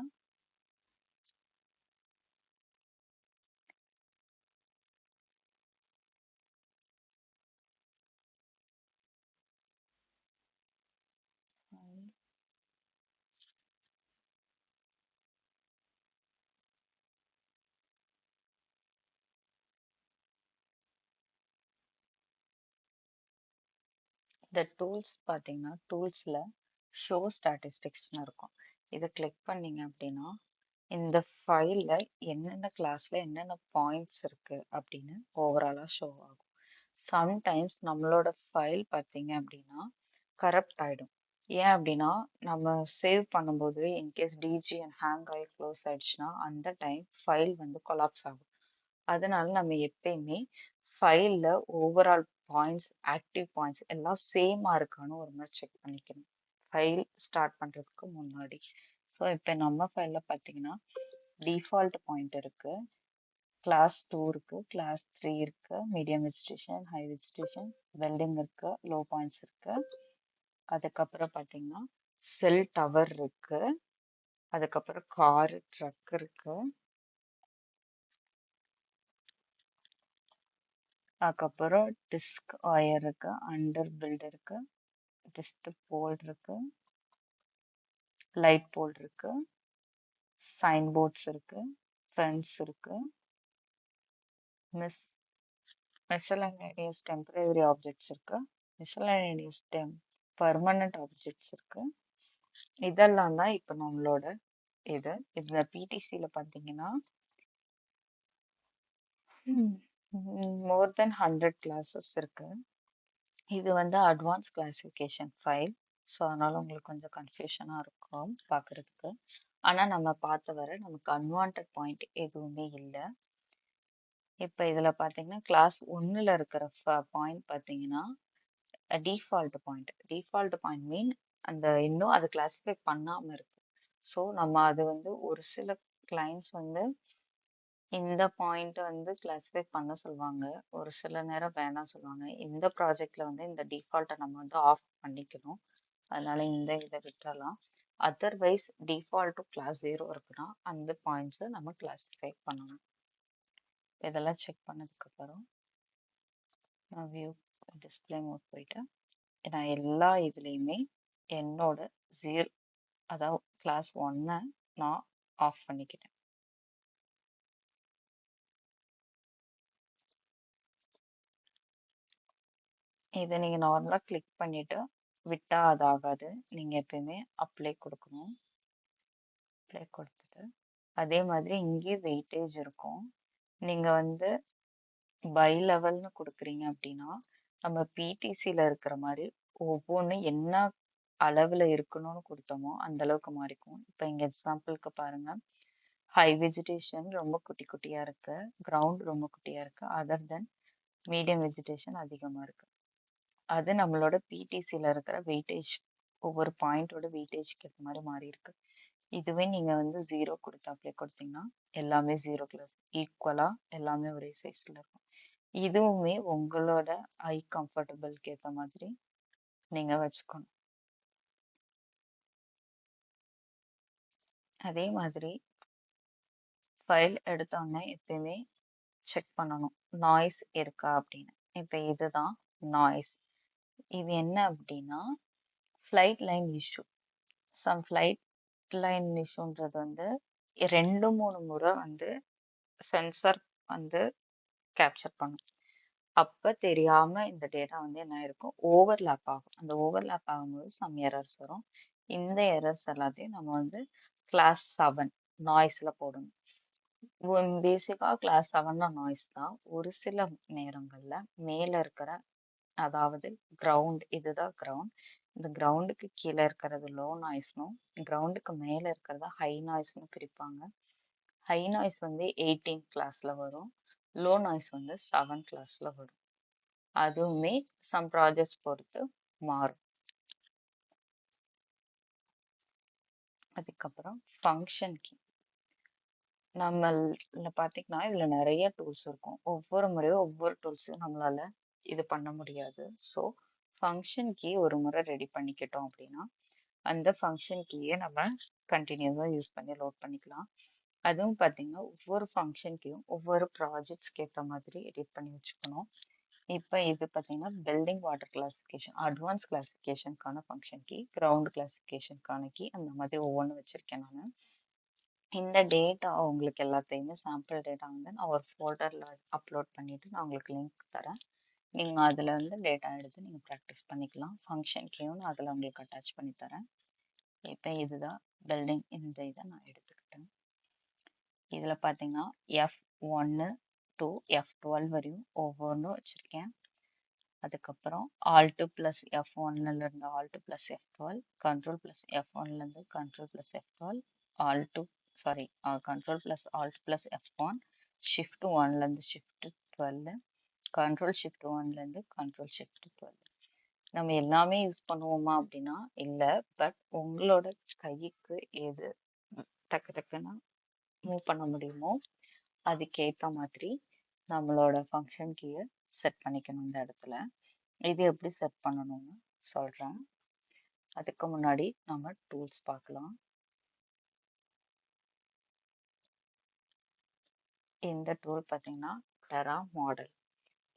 இந்த டூல்ஸ் பார்த்தீங்கன்னா டூல்ஸில் ஷோ ஸ்டாட்டிஸ்டிக்ஸ்னு இருக்கும். இதை கிளிக் பண்ணீங்க அப்படின்னா இந்த ஃபைலில் என்னென்ன கிளாஸில் என்னென்ன பாயிண்ட்ஸ் இருக்குது அப்படின்னு ஓவராலாக ஷோ ஆகும். சம்டைம்ஸ் நம்மளோட ஃபைல் பார்த்தீங்க அப்படின்னா கரப்ட் ஆகிடும். ஏன் அப்படின்னா நம்ம சேவ் பண்ணும்போது இன்கேஸ் டிஜிஎன் ஹேங் ஆகி க்ளோஸ் ஆயிடுச்சுன்னா அந்த டைம் ஃபைல் வந்து கொலாப்ஸ் ஆகும். அதனால நம்ம எப்பயுமே ஃபைலில் ஓவரால் பாயிண்ட்ஸ், ஆக்டிவ் பாயிண்ட்ஸ் எல்லாம் சேமாக இருக்கான்னு ஒரு மாதிரி செக் பண்ணிக்கணும் ஃபைல் ஸ்டார்ட் பண்ணுறதுக்கு முன்னாடி. ஸோ இப்போ நம்ம ஃபைலில் பார்த்தீங்கன்னா டிஃபால்ட் பாயிண்ட் இருக்கு, கிளாஸ் 2 இருக்கு, கிளாஸ் 3 இருக்கு, medium vegetation, high vegetation, welding இருக்கு, லோ பாயிண்ட்ஸ் இருக்கு. அதுக்கப்புறம் பார்த்தீங்கன்னா செல் டவர் இருக்கு, அதுக்கப்புறம் கார், ட்ரக் இருக்கு, அதுக்கப்புறம் டிஸ்க் ஒயர் இருக்கு, அண்டர் பில்ட் இருக்கு, டிஸ்க் போல் இருக்கு, லைட் போல் இருக்கு, சைன் போர்ட்ஸ் இருக்கு, ஃபென்ஸ் இருக்கு, மிஸ்செலேனியஸ் டெம்பரரி ஆப்ஜெக்ட்ஸ் இருக்கு, மிஸ்செலேனியஸ் பர்மனன்ட் ஆப்ஜெக்ட்ஸ் இருக்கு. இதெல்லாம் தான் இப்போ நம்மளோட இது. இந்த பிடிசியில் பார்த்தீங்கன்னா மோர் தென் 100 கிளாஸஸ் இருக்கு. இது வந்து அட்வான்ஸ் கிளாசிஃபிகேஷன் ஃபைல். ஸோ அதனால உங்களுக்கு கொஞ்சம் கன்ஃபியூஷனாக இருக்கும் பார்க்குறதுக்கு. ஆனால் நம்ம பார்த்த வரை நமக்கு அன்வான்ட் பாயிண்ட் எதுவுமே இல்லை. இப்போ இதில் பார்த்தீங்கன்னா கிளாஸ் 1ல் இருக்கிற பாயிண்ட் பார்த்தீங்கன்னா டிஃபால்ட் பாயிண்ட். டிஃபால்ட் பாயிண்ட் மீன் அந்த இன்னும் அது கிளாஸிஃபை பண்ணாமல் இருக்கு. ஸோ நம்ம அது வந்து ஒரு சில கிளைண்ட்ஸ் வந்து இந்த பாயிண்ட் வந்து கிளாஸிஃபை பண்ண சொல்லுவாங்க, ஒரு சில நேரம் வேணாம் சொல்லுவாங்க. இந்த ப்ராஜெக்ட்ல வந்து இந்த டிஃபால்ட்டை நம்ம வந்து ஆஃப் பண்ணிக்கணும். அதனால இந்த இதை விட்டுறலாம். அதர்வைஸ் டிஃபால்ட் டு கிளாஸ் 0 இருக்குன்னா அந்த பாயிண்ட்ஸை நம்ம கிளாஸிஃபை பண்ணணும். இதெல்லாம் செக் பண்ணதுக்கு அப்புறம் நான் வியூ டிஸ்பிளே மோட் போயிட்டு நான் எல்லா இதுலேயுமே என்னோட 0, அதாவது கிளாஸ் 1 நான் ஆஃப் பண்ணிக்கிட்டேன். இதை நீங்க நார்மலா கிளிக் பண்ணிட்டு விட்டா அது ஆகாது. நீங்க எப்பயுமே அப்ளை கொடுக்கணும். அப்ளை கொடுத்துட்டு அதே மாதிரி இங்கேயும் வெயிட்டேஜ் இருக்கும். நீங்க வந்து பை லெவல்னு கொடுக்குறீங்க அப்படின்னா நம்ம பிடிசியில் இருக்கிற மாதிரி ஒவ்வொன்றும் என்ன அளவில் இருக்கணும்னு கொடுத்தோமோ அந்த அளவுக்கு மாறிக்கும். இப்போ இங்கே எக்ஸாம்பிளுக்கு பாருங்க, ஹை வெஜிடேஷன் ரொம்ப குட்டி குட்டியாக இருக்கு, கிரவுண்ட் ரொம்ப குட்டியாக இருக்கு, அதர் தென் மீடியம் வெஜிடேஷன் அதிகமாக இருக்கு. அது நம்மளோட பிடிசியில் இருக்கிற வெயிட்டேஜ், ஒவ்வொரு பாயிண்டோட வெயிட்டேஜ்க்கு ஏற்ற மாதிரி மாறி இருக்கு. இதுவே நீங்க வந்து 0 கொடுத்து அப்ளை கொடுத்தீங்கன்னா எல்லாமே 0 கிளாஸ் ஈக்குவலா எல்லாமே ஒரே சைஸ்ல இருக்கும். இதுவுமே உங்களோட ஐ கம்ஃபர்டபுள்க்கு ஏற்ற மாதிரி நீங்க வச்சுக்கணும். அதே மாதிரி ஃபைல் எடுத்தோடனே எப்பயுமே செக் பண்ணணும் நாய்ஸ் இருக்கா அப்படின்னு. இப்போ இதுதான் நாய்ஸ். இது என்ன அப்படின்னா flight line issue. Flight line இஷ்யூன்றது வந்து 2-3 முறை வந்து சென்சார் வந்து கேப்சர் பண்ணும். அப்ப தெரியாம இந்த டேட்டா வந்து என்ன இருக்கும், ஓவர்லேப் ஆகும். அந்த ஓவர்லேப் ஆகும்போது சம் எரர்ஸ் வரும். இந்த எரர்ஸ் எல்லாத்தையும் நம்ம வந்து கிளாஸ் 7 நாய்ஸ்ல போடணும். பேசிக்கா கிளாஸ் 7 நாய்ஸ் தான். ஒரு சில நேரங்கள்ல மேல இருக்கிற, அதாவது கிரவுண்ட், இதுதான் கிரவுண்ட், இந்த கிரவுண்டுக்கு கீழே இருக்கிறது லோ நாய்ஸ்னும் கிரவுண்டுக்கு மேல இருக்கிறத ஹை நாய்ஸ்னு பிரிப்பாங்க. ஹை நாய்ஸ் வந்து 18 கிளாஸ்ல வரும், லோ நாய்ஸ் வந்து 7 கிளாஸ்ல வரும். அதுவுமே சம் ப்ராஜெக்ட்ஸ் பொறுத்து மாறும். அதுக்கப்புறம் ஃபங்க்ஷன் கீ. நம்ம பார்த்தீங்கன்னா இதுல நிறைய டூல்ஸ் இருக்கும். ஒவ்வொரு முறையும் ஒவ்வொரு டூல்ஸையும் நம்மளால இது பண்ண முடியாது. ஸோ ஃபங்க்ஷன் கீ ஒரு முறை ரெடி பண்ணிக்கிட்டோம் அப்படின்னா அந்த ஃபங்க்ஷன் கீயை நம்ம கண்டினியூஸாக யூஸ் பண்ணி லோட் பண்ணிக்கலாம். அதுவும் பார்த்தீங்கன்னா ஒவ்வொரு ஃபங்க்ஷன் கீயும் ஒவ்வொரு ப்ராஜெக்ட்ஸ்க்கு ஏற்ற மாதிரி எடிட் பண்ணி வச்சுக்கணும். இப்போ இது பார்த்தீங்கன்னா பில்டிங் வாட்டர் கிளாசிஃபிகேஷன், அட்வான்ஸ் கிளாசிஃபிகேஷனுக்கான ஃபங்க்ஷன் கீ, கிரவுண்ட் கிளாசிஃபிகேஷனுக்கான கீ, அந்த மாதிரி ஒவ்வொன்றும் வச்சுருக்கேன் நான். இந்த டேட்டா உங்களுக்கு எல்லாத்தையுமே சாம்பிள் டேட்டா வந்து நான் ஒரு ஃபோல்டரில் அப்லோட் பண்ணிவிட்டு நான் உங்களுக்கு லிங்க் தரேன். நீங்கள் அதில் வந்து டேட்டா எடுத்து நீங்கள் ப்ராக்டிஸ் பண்ணிக்கலாம். ஃபங்க்ஷன் கீயும் நான் அதில் உங்களுக்கு அட்டாச் பண்ணி தரேன். இப்போ இதுதான் பில்டிங், இந்த இதை நான் எடுத்துக்கிட்டேன். இதில் பார்த்தீங்கன்னா F1 to F12 வரையும் ஒவ்வொன்றும் வச்சுருக்கேன். அதுக்கப்புறம் Alt plus F1லேருந்து Alt plus F12, Control plus F1லேருந்து Control plus F12, Control plus Alt plus F1, Shift 1லேருந்து Shift 12, Control Shift 1லேருந்து Control Shift 12. நம்ம எல்லாமே யூஸ் பண்ணுவோமா அப்படின்னா இல்லை, பட் உங்களோட கைக்கு எது டக்கு டக்குன்னு மூவ் பண்ண முடியுமோ அதுக்கேற்ற மாதிரி நம்மளோட ஃபங்க்ஷன் கீயை செட் பண்ணிக்கணும் இந்த இடத்துல. இது எப்படி செட் பண்ணணும்னு சொல்கிறேன். அதுக்கு முன்னாடி நம்ம டூல்ஸ் பார்க்கலாம். இந்த டூல் பார்த்தீங்கன்னா டெரா மாடல்.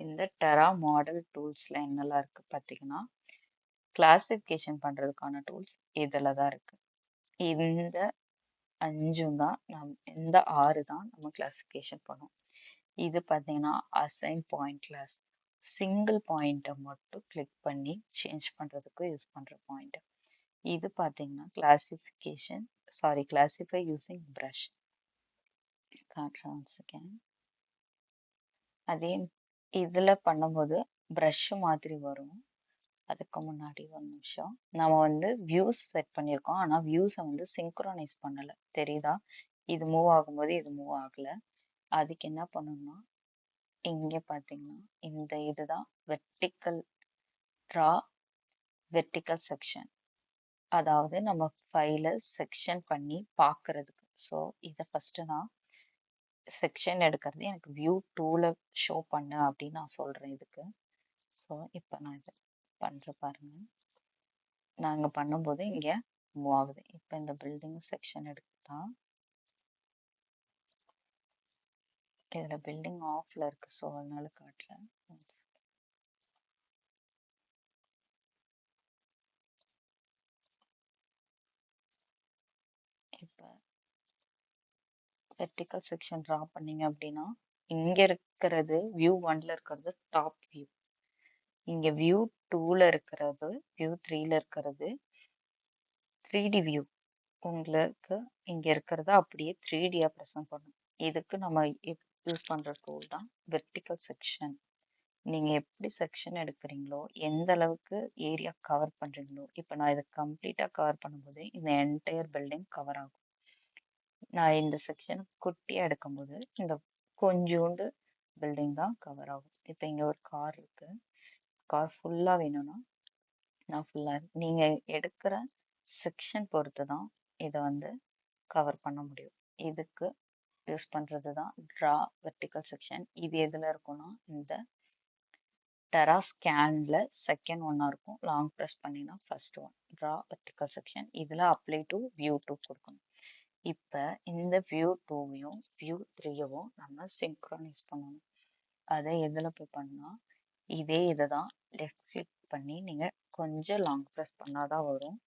இந்த டெரா மாடல் டூல்ஸில் என்னெல்லாம் இருக்குது பார்த்தீங்கன்னா கிளாசிஃபிகேஷன் பண்ணுறதுக்கான டூல்ஸ் இதில் தான் இருக்குது. இந்த 5 தான் இந்த 6 தான் நம்ம கிளாசிஃபிகேஷன் பண்ணோம். இது பார்த்தீங்கன்னா அசைன் பாயிண்ட் கிளாஸ், சிங்கிள் பாயிண்ட்டை மட்டும் கிளிக் பண்ணி சேஞ்ச் பண்ணுறதுக்கு யூஸ் பண்ணுற பாயிண்ட். இது பார்த்தீங்கன்னா கிளாசிஃபை யூசிங் ப்ரஷ். காட்டுறேன். அதே இதில் பண்ணும்போது ப்ரஷ் மாதிரி வரும். அதுக்கு முன்னாடி ஒரு நிமிஷம், நம்ம வந்து வியூஸ் செட் பண்ணியிருக்கோம், ஆனால் வியூஸை வந்து சிங்க்ரோனைஸ் பண்ணலை. தெரியுதா? இது மூவ் ஆகும்போது இது மூவ் ஆகலை. அதுக்கு என்ன பண்ணணும்னா இங்கே பார்த்தீங்கன்னா இந்த இதுதான் வெர்டிக்கல் ட்ரா, வெர்டிக்கல் செக்ஷன், அதாவது நம்ம ஃபைலை செக்ஷன் பண்ணி பார்க்கறதுக்கு. ஸோ இதை ஃபஸ்ட்டு நான் செக்ஷன் எடுக்கிறது எனக்கு வியூ 2ல ஷோ பண்ணு அப்படின்னு நான் சொல்கிறேன் இதுக்கு. ஸோ இப்போ நான் இதை பண்ணுறேன் பாருங்க. நாங்கள் பண்ணும்போது இங்கே மூவ் ஆகுது. இப்போ இந்த பில்டிங் செக்ஷன் எடுத்தா இதில் பில்டிங் ஆஃப்ல இருக்கு, ஸோ அதனால காட்டல. வெர்டிக்கல் செக்ஷன் ட்ரா பண்ணீங்க அப்படின்னா இங்க இருக்கிறது வியூ 1ல இருக்கிறது டாப் வியூ, இங்க வியூ 2ல இருக்கிறது, வியூ 3ல இருக்கிறது 3D வியூ. உங்களுக்கு இங்க இருக்கிறத அப்படியே 3Dயா ப்ரெசென்ட் பண்ணும். இதுக்கு நம்ம யூஸ் பண்ற டூல் தான் வெர்டிக்கல் செக்ஷன். நீங்க எப்படி செக்ஷன் எடுக்கிறீங்களோ, எந்த அளவுக்கு ஏரியா கவர் பண்றீங்களோ, இப்போ நான் இதை கம்ப்ளீட்டா கவர் பண்ணும்போது இந்த என்டையர் பில்டிங் கவர் ஆகும். நான் இந்த செக்ஷன் குட்டியா எடுக்கும்போது இந்த கொஞ்சோண்டு பில்டிங் தான் கவர் ஆகும். இப்போ இங்க ஒரு கார் இருக்கு, கார் ஃபுல்லா வேணும்னா நான் ஃபுல்லா, நீங்க எடுக்கிற செக்ஷன் பொறுத்து தான் இதை வந்து கவர் பண்ண முடியும். இதுக்கு யூஸ் பண்றது தான் ட்ரா வெர்டிக்கல் செக்ஷன். இது எதுல இருக்கும்னா இந்த டெரா ஸ்கேன்ல செகண்ட் ஒன்னா இருக்கும். லாங் ப்ரெஸ் பண்ணினா first one draw vertical section. இதுல அப்ளை டு வியூ 2 கொடுக்கணும். இப்ப இந்த வியூ 2வையும் வியூ 3யவும் நம்ம சிங்க்ரனைஸ் பண்ணணும். அதை எதுல போய் பண்ணா, இதே இதுதான் லெஃப்ட் கிளிக் பண்ணி நீங்க கொஞ்சம் லாங் ப்ரெஸ் பண்ணாதான் வரும்.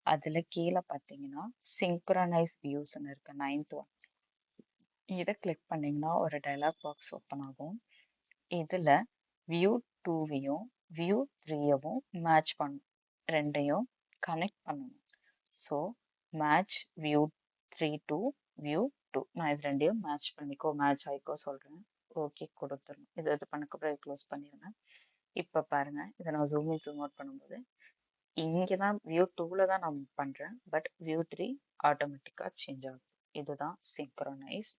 அதுல கீழே பார்த்தீங்கன்னா சிங்க்ரனைஸ் வியூஸ்ன்னு இருக்கு, 9th ஒன். இதை கிளிக் பண்ணீங்கன்னா ஒரு டயலாக் பாக்ஸ் ஓப்பன் ஆகும். இதுல வியூ 2வையும் வியூ 3யவும் மேட்ச் பண்ணும், ரெண்டையும் கனெக்ட் பண்ணணும். So match view 3 to view 2. நான் இது ரெண்டையும் மேட்ச் பண்ணிக்கோ, மேட்ச் ஆயிக்கோ சொல்றேன். ஓகே கொடுத்துடணும். இது பண்ணக்கப்புறம் க்ளோஸ் பண்ணிடுங்க. இப்போ பாருங்க, இதை நான் ஜூம் இன் ஜூம் அவுட் பண்ணும்போது இங்கே தான் வியூ 2ல தான் நான் பண்றேன், பட் வியூ 3 ஆட்டோமேட்டிக்காக சேஞ்ச் ஆகுது. இதுதான் சிங்க்ரோனைஸ்.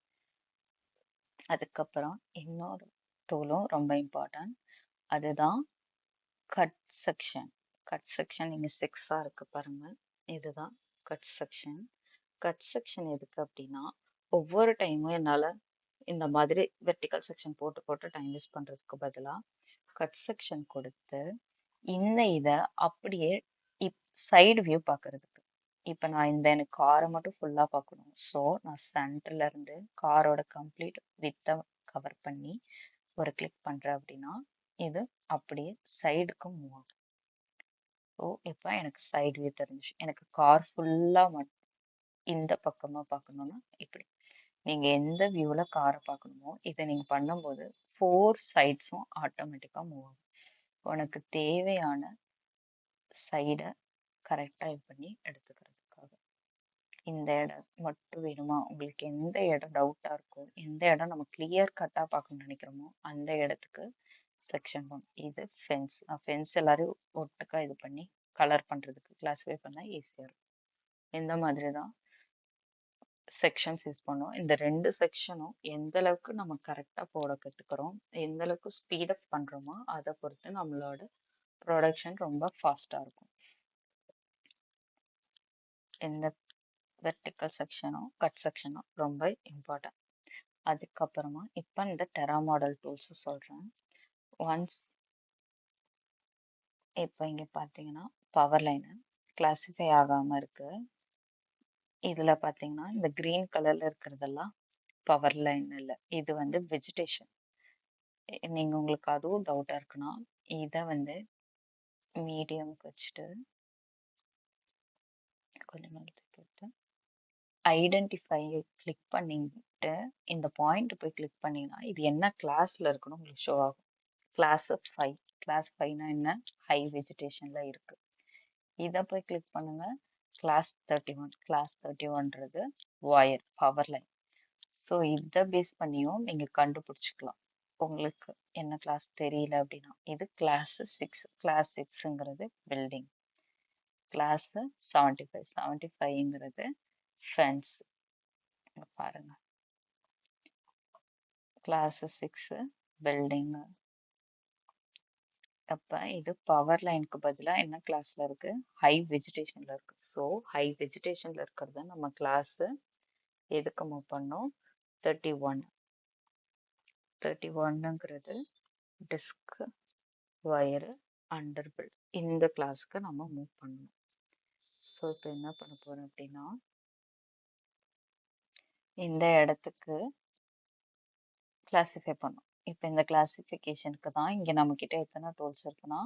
அதுக்கப்புறம் இன்னொரு டூலும் ரொம்ப இம்பார்ட்டன்ட், அதுதான் கட் செக்ஷன். கட் செக்ஷன் இங்க 6ஆ இருக்கு பாருங்க, இதுதான் கட் செக்ஷன். கட் செக்ஷன் எதுக்கு அப்படின்னா, ஒவ்வொரு டைமும் என்னால இந்த மாதிரி வெர்டிக்கல் செக்ஷன் போட்டு போட்டு டைம் வேஸ்ட் பண்றதுக்கு பதிலா கட் செக்ஷன் கொடுத்து இந்த இதை அப்படியே சைடு வியூ பார்க்கறதுக்கு. இப்போ நான் எனக்கு காரை மட்டும் ஃபுல்லா பார்க்கணும். ஸோ நான் சென்டர்ல இருந்து காரோட கம்ப்ளீட் வித்தை கவர் பண்ணி ஒரு கிளிக் பண்றேன் அப்படின்னா இது அப்படியே சைடுக்கு மூவ் ஆகும். ஸோ இப்போ எனக்கு சைடு வியூ தெரிஞ்சு, எனக்கு கார் ஃபுல்லா இந்த பக்கமா பார்க்கணும்னா இப்படி நீங்க எந்த வியூல காரை பார்க்கணுமோ இதை நீங்க பண்ணும்போது 4 சைட்ஸும் ஆட்டோமேட்டிக்கா மூவ் ஆகும். உனக்கு தேவையான சைடை கரெக்டா இது பண்ணி எடுத்துக்கிறதுக்காக. இந்த இடம் மட்டும் வேணுமா, உங்களுக்கு எந்த இடம் டவுட்டா இருக்கோ, எந்த இடம் நம்ம கிளியர் கட்டா பார்க்கணும்னு நினைக்கிறோமோ அந்த இடத்துக்கு செக்ஷன் பண்ணும். இது ஃபென்ஸ். ஃபென்ஸ் எல்லாரும் ஒட்டுக்கா இது பண்ணி கலர் பண்றதுக்கு கிளாஸிஃபை பண்ணா ஈஸியா இருக்கும். இந்த மாதிரி தான் செக்ஷன்ஸ் யூஸ் பண்ணோம். இந்த 2 செக்ஷனும் எந்த அளவுக்கு நம்ம கரெக்டா போட கத்துக்கிறோம், எந்த அளவுக்கு ஸ்பீட் அப் பண்றோமோ அதை பொறுத்து நம்மளோட ப்ரொடக்ஷன் ரொம்ப ஃபாஸ்டா இருக்கும். இந்த வெர்டிக்கல் செக்ஷனும் கட் செக்ஷனும் ரொம்ப இம்பார்ட்டன்ட். அதுக்கப்புறமா இப்போ இந்த டெரா மாடல் டூல்ஸ் சொல்றேன். ஒன்ஸ் இப்போ இங்க பாத்தீங்கன்னா பவர் லைன் கிளாசிஃபை ஆகாம இருக்கு. இதுல பாத்தீங்கன்னா இந்த கிரீன் கலர்ல இருக்கிறதெல்லாம் பவர் லைன் இல்ல, இது வந்து வெஜிடேஷன். நீங்க உங்களுக்கு அதுவும் டவுட்டா இருக்குன்னா இதை வந்து மீடியம்க்கு வச்சுட்டு கொஞ்சம் நேரத்துக்கு ஐடென்டிஃபை கிளிக் பண்ணிட்டு இந்த பாயிண்ட் போய் கிளிக் பண்ணீங்கன்னா இது என்ன கிளாஸ்ல இருக்குன்னு உங்களுக்கு ஷோ ஆகும். கிளாஸ் 5. கிளாஸ் 5னா என்ன, ஹை வெஜிடேஷன்ல இருக்கு. இதை போய் கிளிக் பண்ணுங்க, கிளாஸ் 31. கிளாஸ் 31ன்றது ஒயர் பவர் லைன். ஸோ இதை பேஸ் பண்ணியும் நீங்க கண்டுபிடிச்சிக்கலாம். உங்களுக்கு என்ன கிளாஸ் தெரியல அப்படின்னா இது கிளாஸ் 6. கிளாஸ் 6ங்கிறது பில்டிங். கிளாஸ் 75. 75ங்கிறது ஃபென்ஸ். பாருங்க, கிளாஸ் 6 பில்டிங். அப்ப இது பவர் லைனுக்கு பதிலா என்ன கிளாஸ்ல இருக்கு, ஹை வெஜிடேஷன்ல இருக்கு. ஸோ ஹை வெஜிடேஷன்ல இருக்கிறத நம்ம கிளாஸ் எதுக்கு மூவ் பண்ணோம், 31. 31ங்கிறது டிஸ்க் வயர் அண்டர் பில்ட், இந்த கிளாஸுக்கு நம்ம மூவ் பண்ணணும். ஸோ இப்போ என்ன பண்ண போறோம் அப்படின்னா இந்த இடத்துக்கு கிளாசிஃபை பண்ணும். இப்போ இந்த கிளாசிஃபிகேஷனுக்கு தான் இங்க நம்ம கிட்ட எத்தனை டூல்ஸ் இருக்குன்னா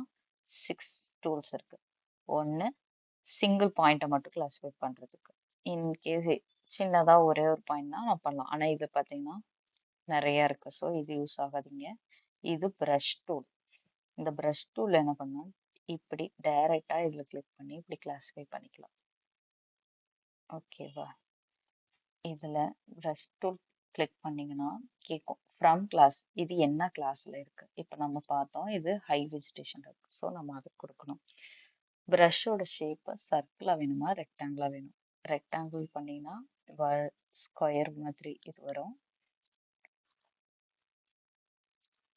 6 டூல்ஸ் இருக்கு. ஒன்னு சிங்கிள் பாயிண்ட்டை மட்டும் கிளாசிஃபை பண்றதுக்கு. இன்கேஸ் சின்னதா ஒரே ஒரு பாயிண்ட் தான் நான் பண்ணலாம். ஆனா இது பார்த்தீங்கன்னா நிறைய இருக்கு. ஸோ இது யூஸ் ஆகாதீங்க. இது பிரஷ் டூல். இந்த பிரஷ் டூல் என்ன பண்ணணும், இப்படி டைரக்டா இதுல கிளிக் பண்ணி இப்படி கிளாஸிஃபை பண்ணிக்கலாம். ஓகேவா? இதுல பிரஷ் டூல் கிளிக் பண்ணீங்கன்னா கேட்கும் ஃப்ரம் கிளாஸ். இது என்ன கிளாஸ்ல இருக்கு? இப்போ நம்ம பார்த்தோம் இது ஹை வெஜிடேஷன் இருக்கு. ஸோ நம்ம அதை கொடுக்கணும். ப்ரஷோட ஷேப் சர்க்கிளா வேணுமா ரெக்டாங்கிளா வேணும்? ரெக்டாங்கிள் பண்ணீங்கன்னா ஸ்கொயர் மாதிரி இது வரும்.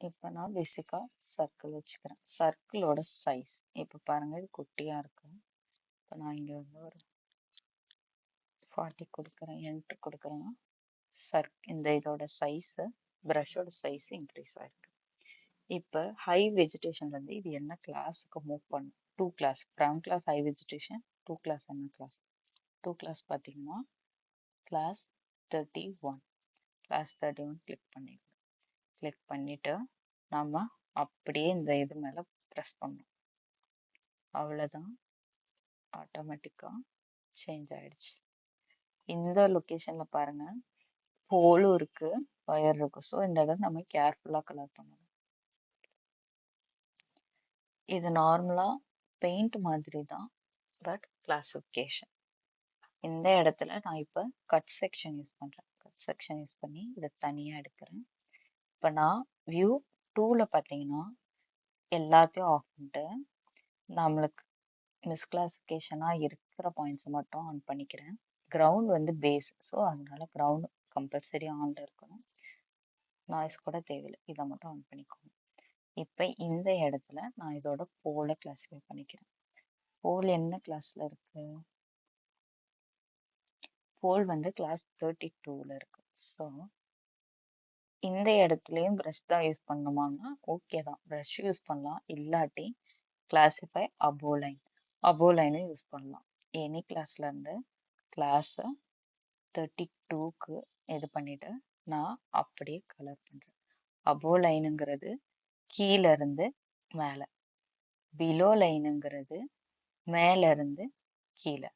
இப்போ நான் பேசிக்கா சர்க்கிள் வச்சுக்கிறேன். சர்க்கிளோட சைஸ் இப்போ பாருங்க இது குட்டியா இருக்கு. இப்போ நான் இங்க வந்து ஒரு 40 கொடுக்குறேன், என்ட்ரு கொடுக்குறேன்னா இந்த இதோட சைஸ் ப்ரஷோட சைஸ் இன்க்ரீஸ் ஆயிருக்கு. இப்போ ஹை வெஜிடேஷன்ல இருந்து இது என்ன கிளாஸுக்கு மூவ் பண்ணும்? 2 class. From class high vegetation, 2 class என்ன கிளாஸ்? 2 கிளாஸ் பார்த்தீங்கன்னா கிளாஸ் 31. கிளாஸ் 31 கிளிக் பண்ணிடுங்க. கிளிக் பண்ணிட்டு நம்ம அப்படியே இந்த இது மேல ப்ரெஸ் பண்ணணும். அவ்வளோதான், ஆட்டோமேட்டிக்கா சேஞ்ச் ஆயிடுச்சு. இந்த லொகேஷன்ல பாருங்க போலும் இருக்கு, ஒயர் இருக்கு. ஸோ இந்த இடம் நம்ம கேர்ஃபுல்லா கலர் பண்ணணும். இது நார்மலா பெயிண்ட் மாதிரி தான், பட் கிளாசிஃபிகேஷன். இந்த இடத்துல நான் இப்போ கட் செக்ஷன் யூஸ் பண்றேன். கட் செக்ஷன் யூஸ் பண்ணி இதை தனியா எடுக்கிறேன். இப்போ நான் வியூ 2ல பார்த்தீங்கன்னா எல்லாத்தையும் ஆஃப் பண்ணிட்டு நம்மளுக்கு மிஸ்கிளாசிஃபிகேஷனா இருக்கிற பாயிண்ட்ஸ் மட்டும் ஆன் பண்ணிக்கிறேன். கிரவுண்ட் வந்து பேஸ், ஸோ அதனால கிரவுண்ட் கம்பல்சரி ஆன்ல இருக்கணும். நாய்ஸ் கூட தேவையில்லை, இதை மட்டும் ஆன் பண்ணிக்கோங்க. இப்போ இந்த இடத்துல நான் இதோட போலை கிளாஸிஃபை பண்ணிக்கிறேன். போல் என்ன கிளாஸ்ல இருக்கு? போல் வந்து கிளாஸ் 32ல இருக்கு. ஸோ இந்த இடத்துலயும் ப்ரஷ் தான் யூஸ் பண்ணணுமான்னா ஓகே தான், ப்ரஷ் யூஸ் பண்ணலாம். இல்லாட்டி கிளாஸிஃபை அபோவ் லைன், அபோவ் லைனும் யூஸ் பண்ணலாம். எனி கிளாஸ்ல இருந்து கிளாஸ் 32க்கு இது பண்ணிட்டு நான் அப்படியே கலர் பண்றேன். அபோவ் லைனுங்கிறது கீழே இருந்து மேலே, பிலோ லைனுங்கிறது மேல இருந்து கீழே.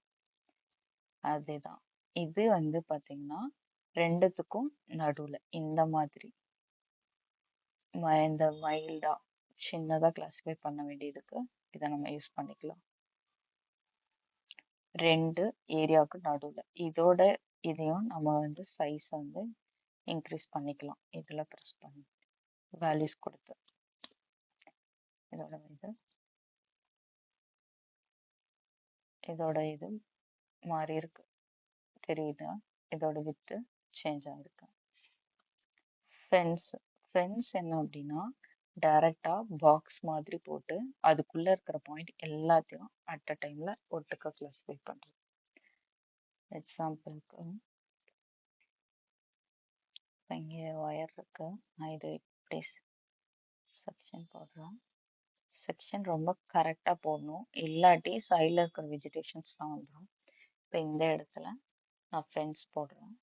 அதுதான் இது வந்து பாத்தீங்கன்னா ரெண்டுத்துக்கும் நடுவுல இந்த மாதிரி இந்த மைல்டா சின்னதா கிளாஸிஃபை பண்ண வேண்டியதுக்கு இதை நம்ம யூஸ் பண்ணிக்கலாம். ரெண்டு ஏரியாவுக்கு நடுவுல இதோட இதையும் நம்ம வந்து சைஸ் வந்து இன்க்ரீஸ் பண்ணிக்கலாம். இதுல ப்ரெஸ் பண்ணி வேல்யூஸ் கொடுத்து இதோட இது மாறி இருக்கு, தெரியுதா? இதோட வித்து சேஞ்ச் ஆயிருக்கு. ஃபென்ஸ் என்ன அப்படின்னா டைரக்டா பாக்ஸ் மாதிரி போட்டு அதுக்குள்ள இருக்கிற பாயிண்ட் எல்லாத்தையும் அட் அ டைம்ல ஒட்டுக்கா கிளாஸிஃபை பண்றது. எக்ஸாம்பிளுக்கு இங்கே ஒயர் இருக்கு, நான் இது இப்படி செக்ஷன் போடுறேன். செக்ஷன் ரொம்ப கரெக்டா போடணும், இல்லாட்டி சைடில் இருக்கிற வெஜிடேஷன்ஸ்லாம் வந்துடும். இப்போ இந்த இடத்துல நான் ஃபென்ஸ் போடுறேன்.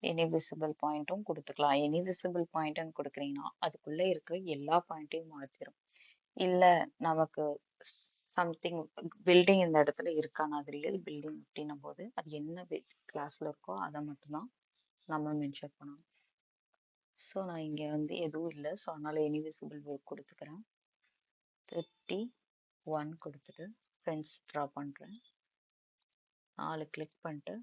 எனி விசிபிள் பாயிண்ட்டும் கொடுத்துக்கலாம். எனி விசிபிள் பாயிண்ட்னு கொடுக்குறீங்கன்னா அதுக்குள்ள இருக்கிற எல்லா பாயிண்ட்டையும் மாத்திரும். இல்ல நமக்கு சம்திங் பில்டிங் இந்த இடத்துல இருக்கான அது ரியல் பில்டிங் அப்படின்னும் போது அது என்ன கிளாஸ்ல இருக்கோ அதை மட்டும்தான் நம்ம மென்ஷன் பண்ணணும். ஸோ நான் இங்க வந்து எதுவும் இல்லை, ஸோ அதனால எனி விசிபிள் கொடுத்துக்கிறேன். 31 கொடுத்துட்டு ஃப்ரெண்ட்ஸ் ட்ரா பண்றேன். 4 கிளிக் பண்ணிட்டு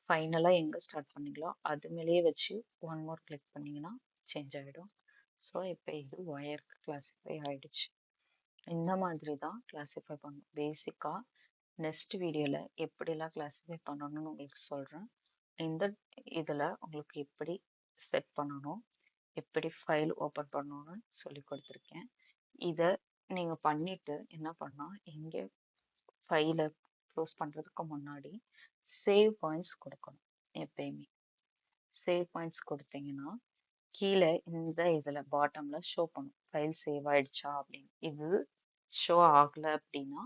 ஃபைனலா எங்க ஸ்டார்ட் பண்ணீங்களோ அது மேலேயே வச்சு ஒன் மோர் கிளிக் பண்ணீங்கன்னா சேஞ்ச் ஆயிடும். ஸோ இப்போ இது ஒயருக்கு கிளாஸிஃபை ஆயிடுச்சு. இந்த மாதிரி தான் கிளாஸிஃபை பண்ணணும் பேசிக்கா. நெக்ஸ்ட் வீடியோல எப்படிலாம் கிளாஸிஃபை பண்ணணும்னு உங்களுக்கு சொல்றேன். இந்த இதுல உங்களுக்கு எப்படி செட் பண்ணணும், எப்படி ஃபைல் ஓபன் பண்ணணும்னு சொல்லி கொடுத்துருக்கேன். இதை நீங்க பண்ணிட்டு என்ன பண்ணா இங்க ஃபைலை க்ளோஸ் பண்றதுக்கு முன்னாடி சேவ் பாயிண்ட்ஸ் கொடுக்கணும். எப்பயுமே சேவ் பாயிண்ட்ஸ் கொடுத்தீங்கன்னா கீழே இந்த இதுல பாட்டம்ல ஷோ பண்ணும் ஃபைல் சேவ் ஆயிடுச்சா அப்படின்னு. இது ஷோ ஆகல அப்படின்னா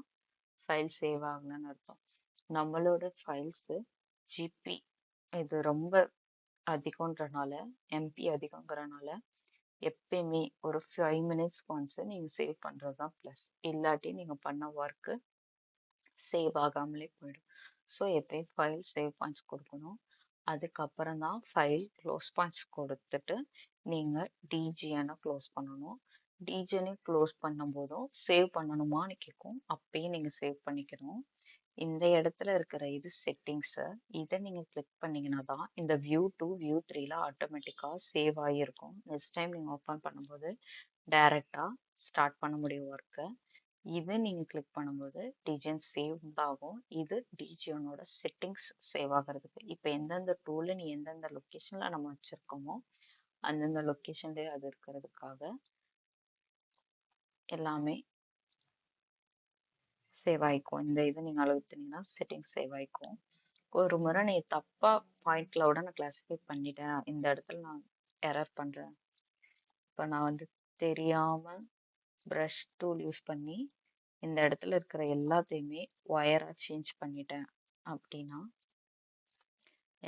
ஃபைல் சேவ் ஆகலன்னு அர்த்தம். நம்மளோட ஃபைல்ஸ் ஜிபி இது ரொம்ப அதிகம்ன்றனால, எம்பி அதிகங்கிறனால எப்பயுமே ஒரு 5 மினிட்ஸ் ஒன்ஸ் நீங்க சேவ் பண்றதுதான் ப்ளஸ். இல்லாட்டி நீங்க பண்ண ஒர்க்கு சேவ் ஆகாமலே போயிடும். ஸோ எப்பயும் ஃபைல் சேவ் பாயிண்ட்ஸ் கொடுக்கணும். அதுக்கப்புறம் தான் ஃபைல் க்ளோஸ் பாயிண்ட்ஸ் கொடுத்துட்டு நீங்கள் டிஜிஎனை க்ளோஸ் பண்ணணும். டிஜிஎனை க்ளோஸ் பண்ணும்போதும் சேவ் பண்ணணுமான்னு கேட்கும். அப்பயும் நீங்கள் சேவ் பண்ணிக்கணும். இந்த இடத்துல இருக்கிற இது செட்டிங்ஸை இதை நீங்கள் கிளிக் பண்ணீங்கன்னா தான் இந்த வியூ 2 வியூ 3ல ஆட்டோமேட்டிக்காக சேவ் ஆகியிருக்கும். நெக்ஸ்ட் டைம் நீங்கள் ஓப்பன் பண்ணும்போது டைரெக்டாக ஸ்டார்ட் பண்ண முடியும் ஒர்க்கை. இது நீங்கள் கிளிக் பண்ணும்போது டிஜிஎன் சேவ் ஆகும். இது டிஜிஎனோட செட்டிங்ஸ் சேவ் ஆகிறதுக்கு. இப்போ எந்தெந்த டூலில் நீ எந்தெந்த லொக்கேஷனில் நம்ம வச்சுருக்கோமோ அந்தந்த லொக்கேஷன்லேயே அது இருக்கிறதுக்காக எல்லாமே சேவ் ஆகிக்கும். இந்த இது நீங்கள் அழுத்தினீங்கன்னா செட்டிங்ஸ் சேவ் ஆகிக்கும். ஒரு முறை நீ தப்பாக பாயிண்ட் க்ளவுடை நான் கிளாஸிஃபை பண்ணிட்டேன், இந்த இடத்துல நான் எரர் பண்ணுறேன், இப்போ நான் வந்து தெரியாமல் ப்ரஷ் டூல் யூஸ் பண்ணி இந்த இடத்துல இருக்கிற எல்லாத்தையுமே ஒயராக சேஞ்ச் பண்ணிட்டேன் அப்படின்னா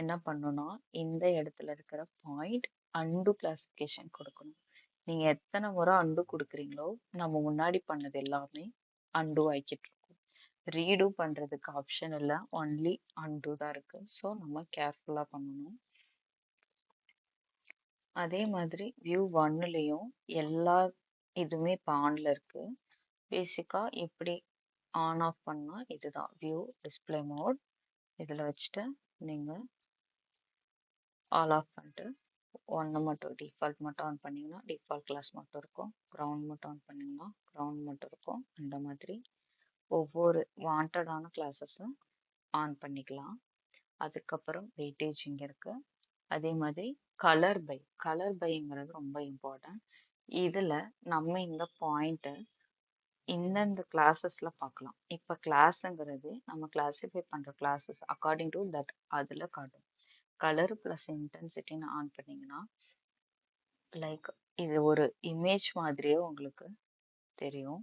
என்ன பண்ணணும்னா இந்த இடத்துல இருக்கிற பாயிண்ட் அண்டு கிளாசிஃபிகேஷன் கொடுக்கணும். நீங்கள் எத்தனை முறை அண்டு கொடுக்குறீங்களோ நம்ம முன்னாடி பண்ணது எல்லாமே அண்டு ஆகிக்கிட்டு இருக்கும். ரீடு பண்ணுறதுக்கு ஆப்ஷன் இல்லை, ஒன்லி அண்டு தான் இருக்குது. ஸோ நம்ம கேர்ஃபுல்லாக பண்ணணும். அதே மாதிரி வியூ 1லேயும் எல்லா இதுவுமே இப்போ ஆனில் இருக்குது. பேசிக்காக எப்படி ஆன் ஆஃப் பண்ணால் இதுதான் வியூ டிஸ்பிளே மோட். இதில் வச்சுட்டு நீங்கள் ஆல் ஆஃப் பண்ணிட்டு ஒன்று மட்டும் டிஃபால்ட் மட்டும் ஆன் பண்ணிங்கன்னா டிஃபால்ட் கிளாஸ் மட்டும் இருக்கும். கிரவுண்ட் மட்டும் ஆன் பண்ணிங்கன்னா கிரவுண்ட் மட்டும் இருக்கும். அந்த மாதிரி ஒவ்வொரு வாண்டடான கிளாஸஸும் ஆன் பண்ணிக்கலாம். அதுக்கப்புறம் வெயிட்டேஜ் இங்கே இருக்குது. அதே மாதிரி கலர் பைங்கிறது ரொம்ப இம்பார்ட்டன்ட். இதில் நம்ம இந்த பாயிண்ட்டை இந்தந்த கிளாஸஸ்ல பார்க்கலாம். இப்போ கிளாஸுங்கிறது நம்ம கிளாஸிஃபை பண்ணுற கிளாஸஸ் அக்கார்டிங் டு தட் அதில் காட்டும். கலர் ப்ளஸ் இன்டென்சிட்டின்னு ஆன் பண்ணிங்கன்னா லைக் இது ஒரு இமேஜ் மாதிரியே உங்களுக்கு தெரியும்.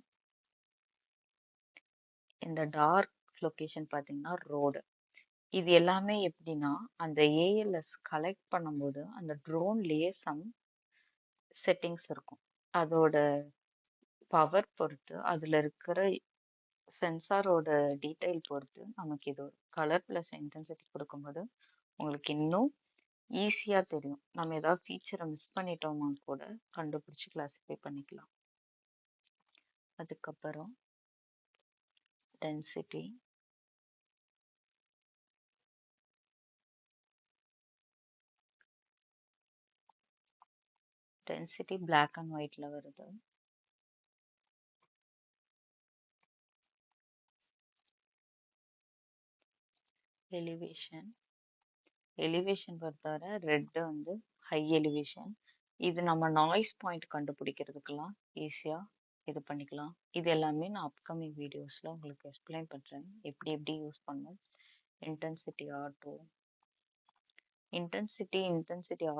இந்த டார்க் லொக்கேஷன் பார்த்தீங்கன்னா ரோடு. இது எல்லாமே எப்படின்னா அந்த ஏஎல்எஸ் கலெக்ட் பண்ணும்போது அந்த ட்ரோன்லேயே சம் செட்டிங்ஸ் இருக்கும். அதோட பவர் பொறுத்து அதில் இருக்கிற சென்சாரோட டீட்டெயில் பொறுத்து நமக்கு இது கலர் ப்ளஸ் இன்டென்சிட்டி கொடுக்கும்போது உங்களுக்கு இன்னும் ஈஸியாக தெரியும். நம்ம ஏதாவது ஃபீச்சரை மிஸ் பண்ணிட்டோமா கூட கண்டுபிடிச்சி கிளாஸிஃபை பண்ணிக்கலாம். அதுக்கப்புறம் டென்சிட்டி பிளாக் அண்ட் ஒயிட்ல வருது. எலிவேஷன் பொறுத்தவரை ரெட் வந்து ஹை எலிவேஷன். இது நம்ம நாய்ஸ் பாயிண்ட் கண்டுபிடிக்கிறதுக்கெல்லாம் ஈஸியாக இது பண்ணிக்கலாம். இது எல்லாமே நான் அப்கமிங் வீடியோஸில் உங்களுக்கு எக்ஸ்பிளைன் பண்ணுறேன் எப்படி எப்படி யூஸ் பண்ணணும். இன்டென்சிட்டி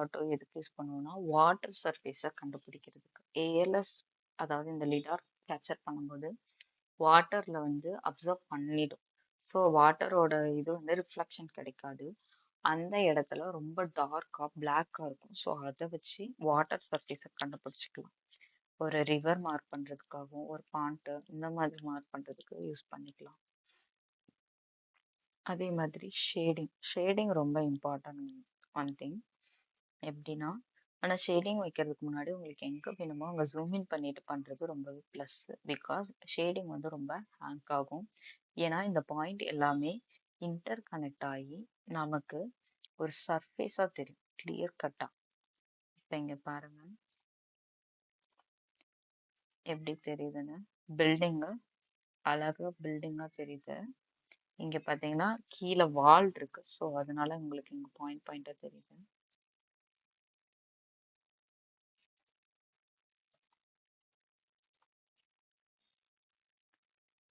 ஆட்டோ எதுக்கு யூஸ் பண்ணுவோம்னா வாட்டர் சர்ஃபேஸை கண்டுபிடிக்கிறதுக்கு. ஏஎல்எஸ் அதாவது இந்த லிடார் கேப்சர் பண்ணும்போது வாட்டரில் வந்து அப்சர்வ் பண்ணிடும். ஸோ வாட்டரோட இது வந்து ரிஃப்ளெக்ஷன் கிடைக்காது. அந்த இடத்துல ரொம்ப டார்க்காக பிளாக்காக இருக்கும். ஸோ அதை வச்சு வாட்டர் சர்ஃபேஸை கண்டுபிடிச்சிக்கலாம். ஒரு ரிவர் மார்க் பண்ணுறதுக்காகவும் ஒரு பாண்ட்டு இந்த மாதிரி மார்க் பண்ணுறதுக்கு யூஸ் பண்ணிக்கலாம். அதே மாதிரி ஷேடிங் ரொம்ப இம்பார்ட்டன்ட் ஒன் திங். எப்படின்னா ஆனால் ஷேடிங் வைக்கிறதுக்கு முன்னாடி உங்களுக்கு எங்கே வேணுமோ அங்கே ஜூம் இன் பண்ணிட்டு பண்ணுறது ரொம்பவே ப்ளஸ். பிகாஸ் ஷேடிங் வந்து ரொம்ப ஹேங்க் ஆகும். ஏன்னா இந்த பாயிண்ட் எல்லாமே இன்டர் கனெக்ட் ஆகி நமக்கு ஒரு சர்ஃபேஸாக தெரியும், கிளியர் கட்டாக. இப்போ இங்கே பாருங்க எப்படி தெரியுதுன்னு. பில்டிங்கு அழகாக பில்டிங்காக தெரியுது. இங்கே பார்த்தீங்கன்னா கீழே வால் இருக்கு. ஸோ அதனால உங்களுக்கு இங்கே பாயிண்டாக தெரியுது.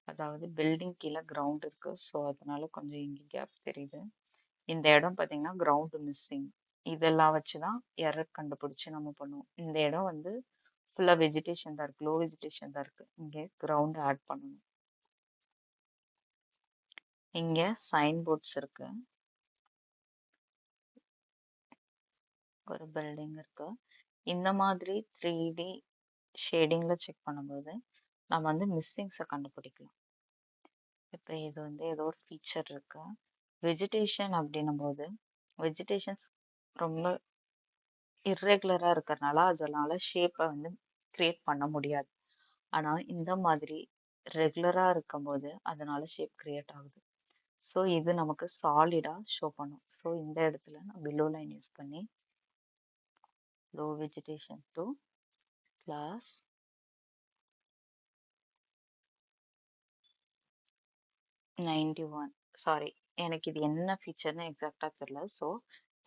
அதாவது பில்டிங் கீழே கிரவுண்ட் இருக்கு. ஸோ அதனால கொஞ்சம் இங்கே கேப் தெரியுது. இந்த இடம் பார்த்தீங்கன்னா கிரவுண்ட் மிஸ்ஸிங். இதெல்லாம் வச்சு தான் எரர் கண்டுபிடிச்சி நம்ம பண்ணுவோம். இந்த இடம் வந்து ஃபுல்லாக வெஜிடேஷன் தான் இருக்கு, லோ வெஜிடேஷன் தான் இருக்கு. இங்கே கிரவுண்ட் ஆட் பண்ணணும். இங்கே சைன் போர்ட்ஸ் இருக்கு, ஒரு பில்டிங் இருக்கு. இந்த மாதிரி 3D ஷேடிங்ல செக் பண்ணும்போது நம்ம வந்து மிஸ்ஸிங்ஸை கண்டுபிடிக்கலாம். இப்போ இது வந்து ஏதோ ஒரு ஃபீச்சர் இருக்கு. வெஜிடேஷன் அப்படின்னும் போது வெஜிடேஷன்ஸ் ரொம்ப இர்ரெகுலராக இருக்கிறனால அதனால ஷேப்பை வந்து கிரியேட் பண்ண முடியாது. ஆனால் இந்த மாதிரி ரெகுலராக இருக்கும்போது அதனால ஷேப் கிரியேட் ஆகுது. ஸோ இது நமக்கு சாலிடாக ஷோ பண்ணும். ஸோ இந்த இடத்துல நான் பிலோ லைன் யூஸ் பண்ணி low vegetation to class 91. Sorry, எனக்கு இது என்ன ஃபீச்சர்னு எக்ஸாக்டாக தெரியல. ஸோ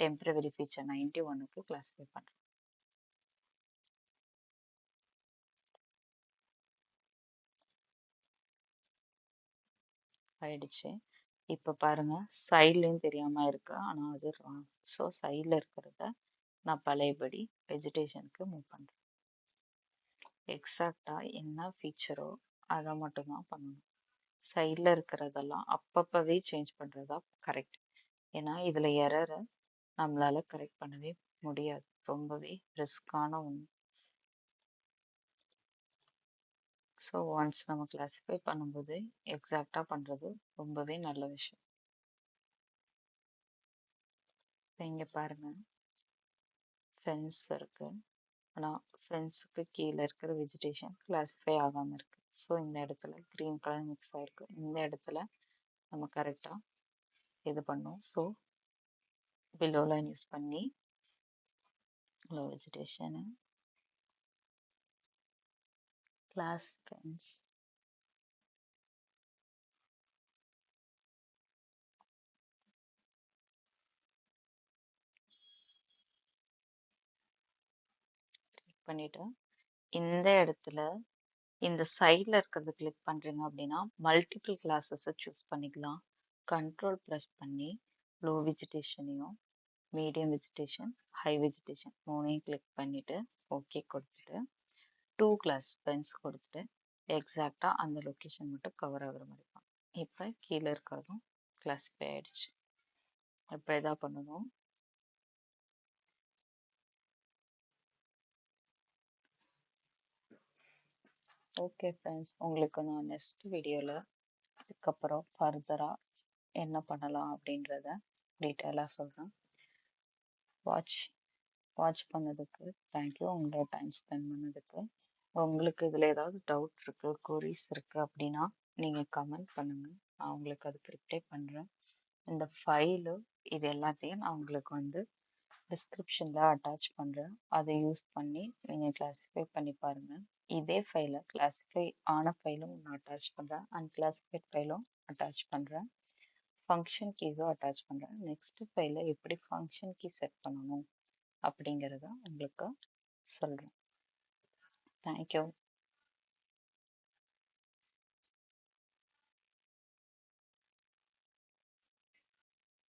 டெம்பரவரி ஃபீச்சர் 91க்கு கிளாஸிஃபை பண்ணுறேன். ஆயிடுச்சு. இப்போ பாருங்க, சைட்லையும் தெரியாமல் இருக்கு, ஆனால் அது ராங். ஸோ சைடில் இருக்கிறத நான் பழையபடி வெஜிடேஷனுக்கு மூவ் பண்ணுறேன். எக்ஸாக்டாக என்ன ஃபீச்சரோ அதை மட்டும்தான் பண்ணணும். சைடில் இருக்கிறதெல்லாம் அப்பப்பவே சேஞ்ச் பண்ணுறதா கரெக்ட். ஏன்னா இதில் எரரை நம்மளால கரெக்ட் பண்ணவே முடியாது. ரொம்பவே ரிஸ்கான ஒன்று. ஸோ ஒன்ஸ் நம்ம கிளாஸிஃபை பண்ணும்போது எக்ஸாக்டாக பண்ணுறது ரொம்பவே நல்ல விஷயம். இப்போ இங்கே பாருங்கள், ஃபென்ஸ் இருக்கு, ஆனால் ஃபென்ஸுக்கு கீழே இருக்கிற வெஜிடேஷன் கிளாஸிஃபை ஆகாமல் இருக்கு. ஸோ இந்த இடத்துல க்ரீன் கலர் மிக்ஸ் ஆகிருக்கு. இந்த இடத்துல நம்ம கரெக்டாக இது பண்ணோம். ஸோ பிலோ லைன் யூஸ் பண்ணி low vegetation class fence click பண்ணிவிட்டு இந்த இடத்துல இந்த சைடில் இருக்கிறது கிளிக் பண்ணுறீங்க அப்படின்னா மல்டிபிள் கிளாஸஸை சூஸ் பண்ணிக்கலாம். கண்ட்ரோல் ப்ரெஸ் பண்ணி லோ வெஜிடேஷனையும் மீடியம் வெஜிடேஷன் ஹை வெஜிடேஷன் மூணையும் கிளிக் பண்ணிவிட்டு ஓகே கொடுத்துட்டு 2 கிளாஸ் ஃபென்ஸ் கொடுத்துட்டு எக்ஸாக்டாக அந்த லொக்கேஷன் மட்டும் கவர் ஆகிற மாதிரி இருக்கும். இப்போ கீழே இருக்கிறதும் கிளாஸிஃபை ஆகிடுச்சு. இப்போ இதாக பண்ணணும். ஓகே ஃப்ரெண்ட்ஸ், உங்களுக்கு நான் நெக்ஸ்ட் வீடியோவில் இதுக்கப்புறம் ஃபர்தராக என்ன பண்ணலாம் அப்படின்றத டீட்டெயிலாக சொல்கிறேன். வாட்ச் பண்ணதுக்கு தேங்க்யூ. உங்களோட டைம் ஸ்பெண்ட் பண்ணதுக்கு. உங்களுக்கு இதில் ஏதாவது டவுட் இருக்குது, கொரிஸ் இருக்குது அப்படின்னா நீங்கள் கமெண்ட் பண்ணுங்கள். நான் உங்களுக்கு அதுக்கு ரிப்ளை பண்ணுறேன். இந்த ஃபைலு இது எல்லாத்தையும் நான் உங்களுக்கு வந்து டிஸ்கிரிப்ஷனில் அட்டாச் பண்ணுறேன். அதை யூஸ் பண்ணி நீங்கள் கிளாஸிஃபை பண்ணி பாருங்கள். இதே ஃபைலை கிளாஸிஃபை ஆன ஃபைலும் நான் அட்டாச் பண்ணுறேன், அன்கிளாஸிஃபைட் ஃபைலும் அட்டாச் பண்ணுறேன், ஃபங்க்ஷன் கீஸும் அட்டாச் பண்ணுறேன். நெக்ஸ்ட் ஃபைலில் எப்படி ஃபங்க்ஷன் கீ செட் பண்ணணும் அப்படிங்கிறத உங்களுக்கு சொல்கிறேன். தேங்க்யூ.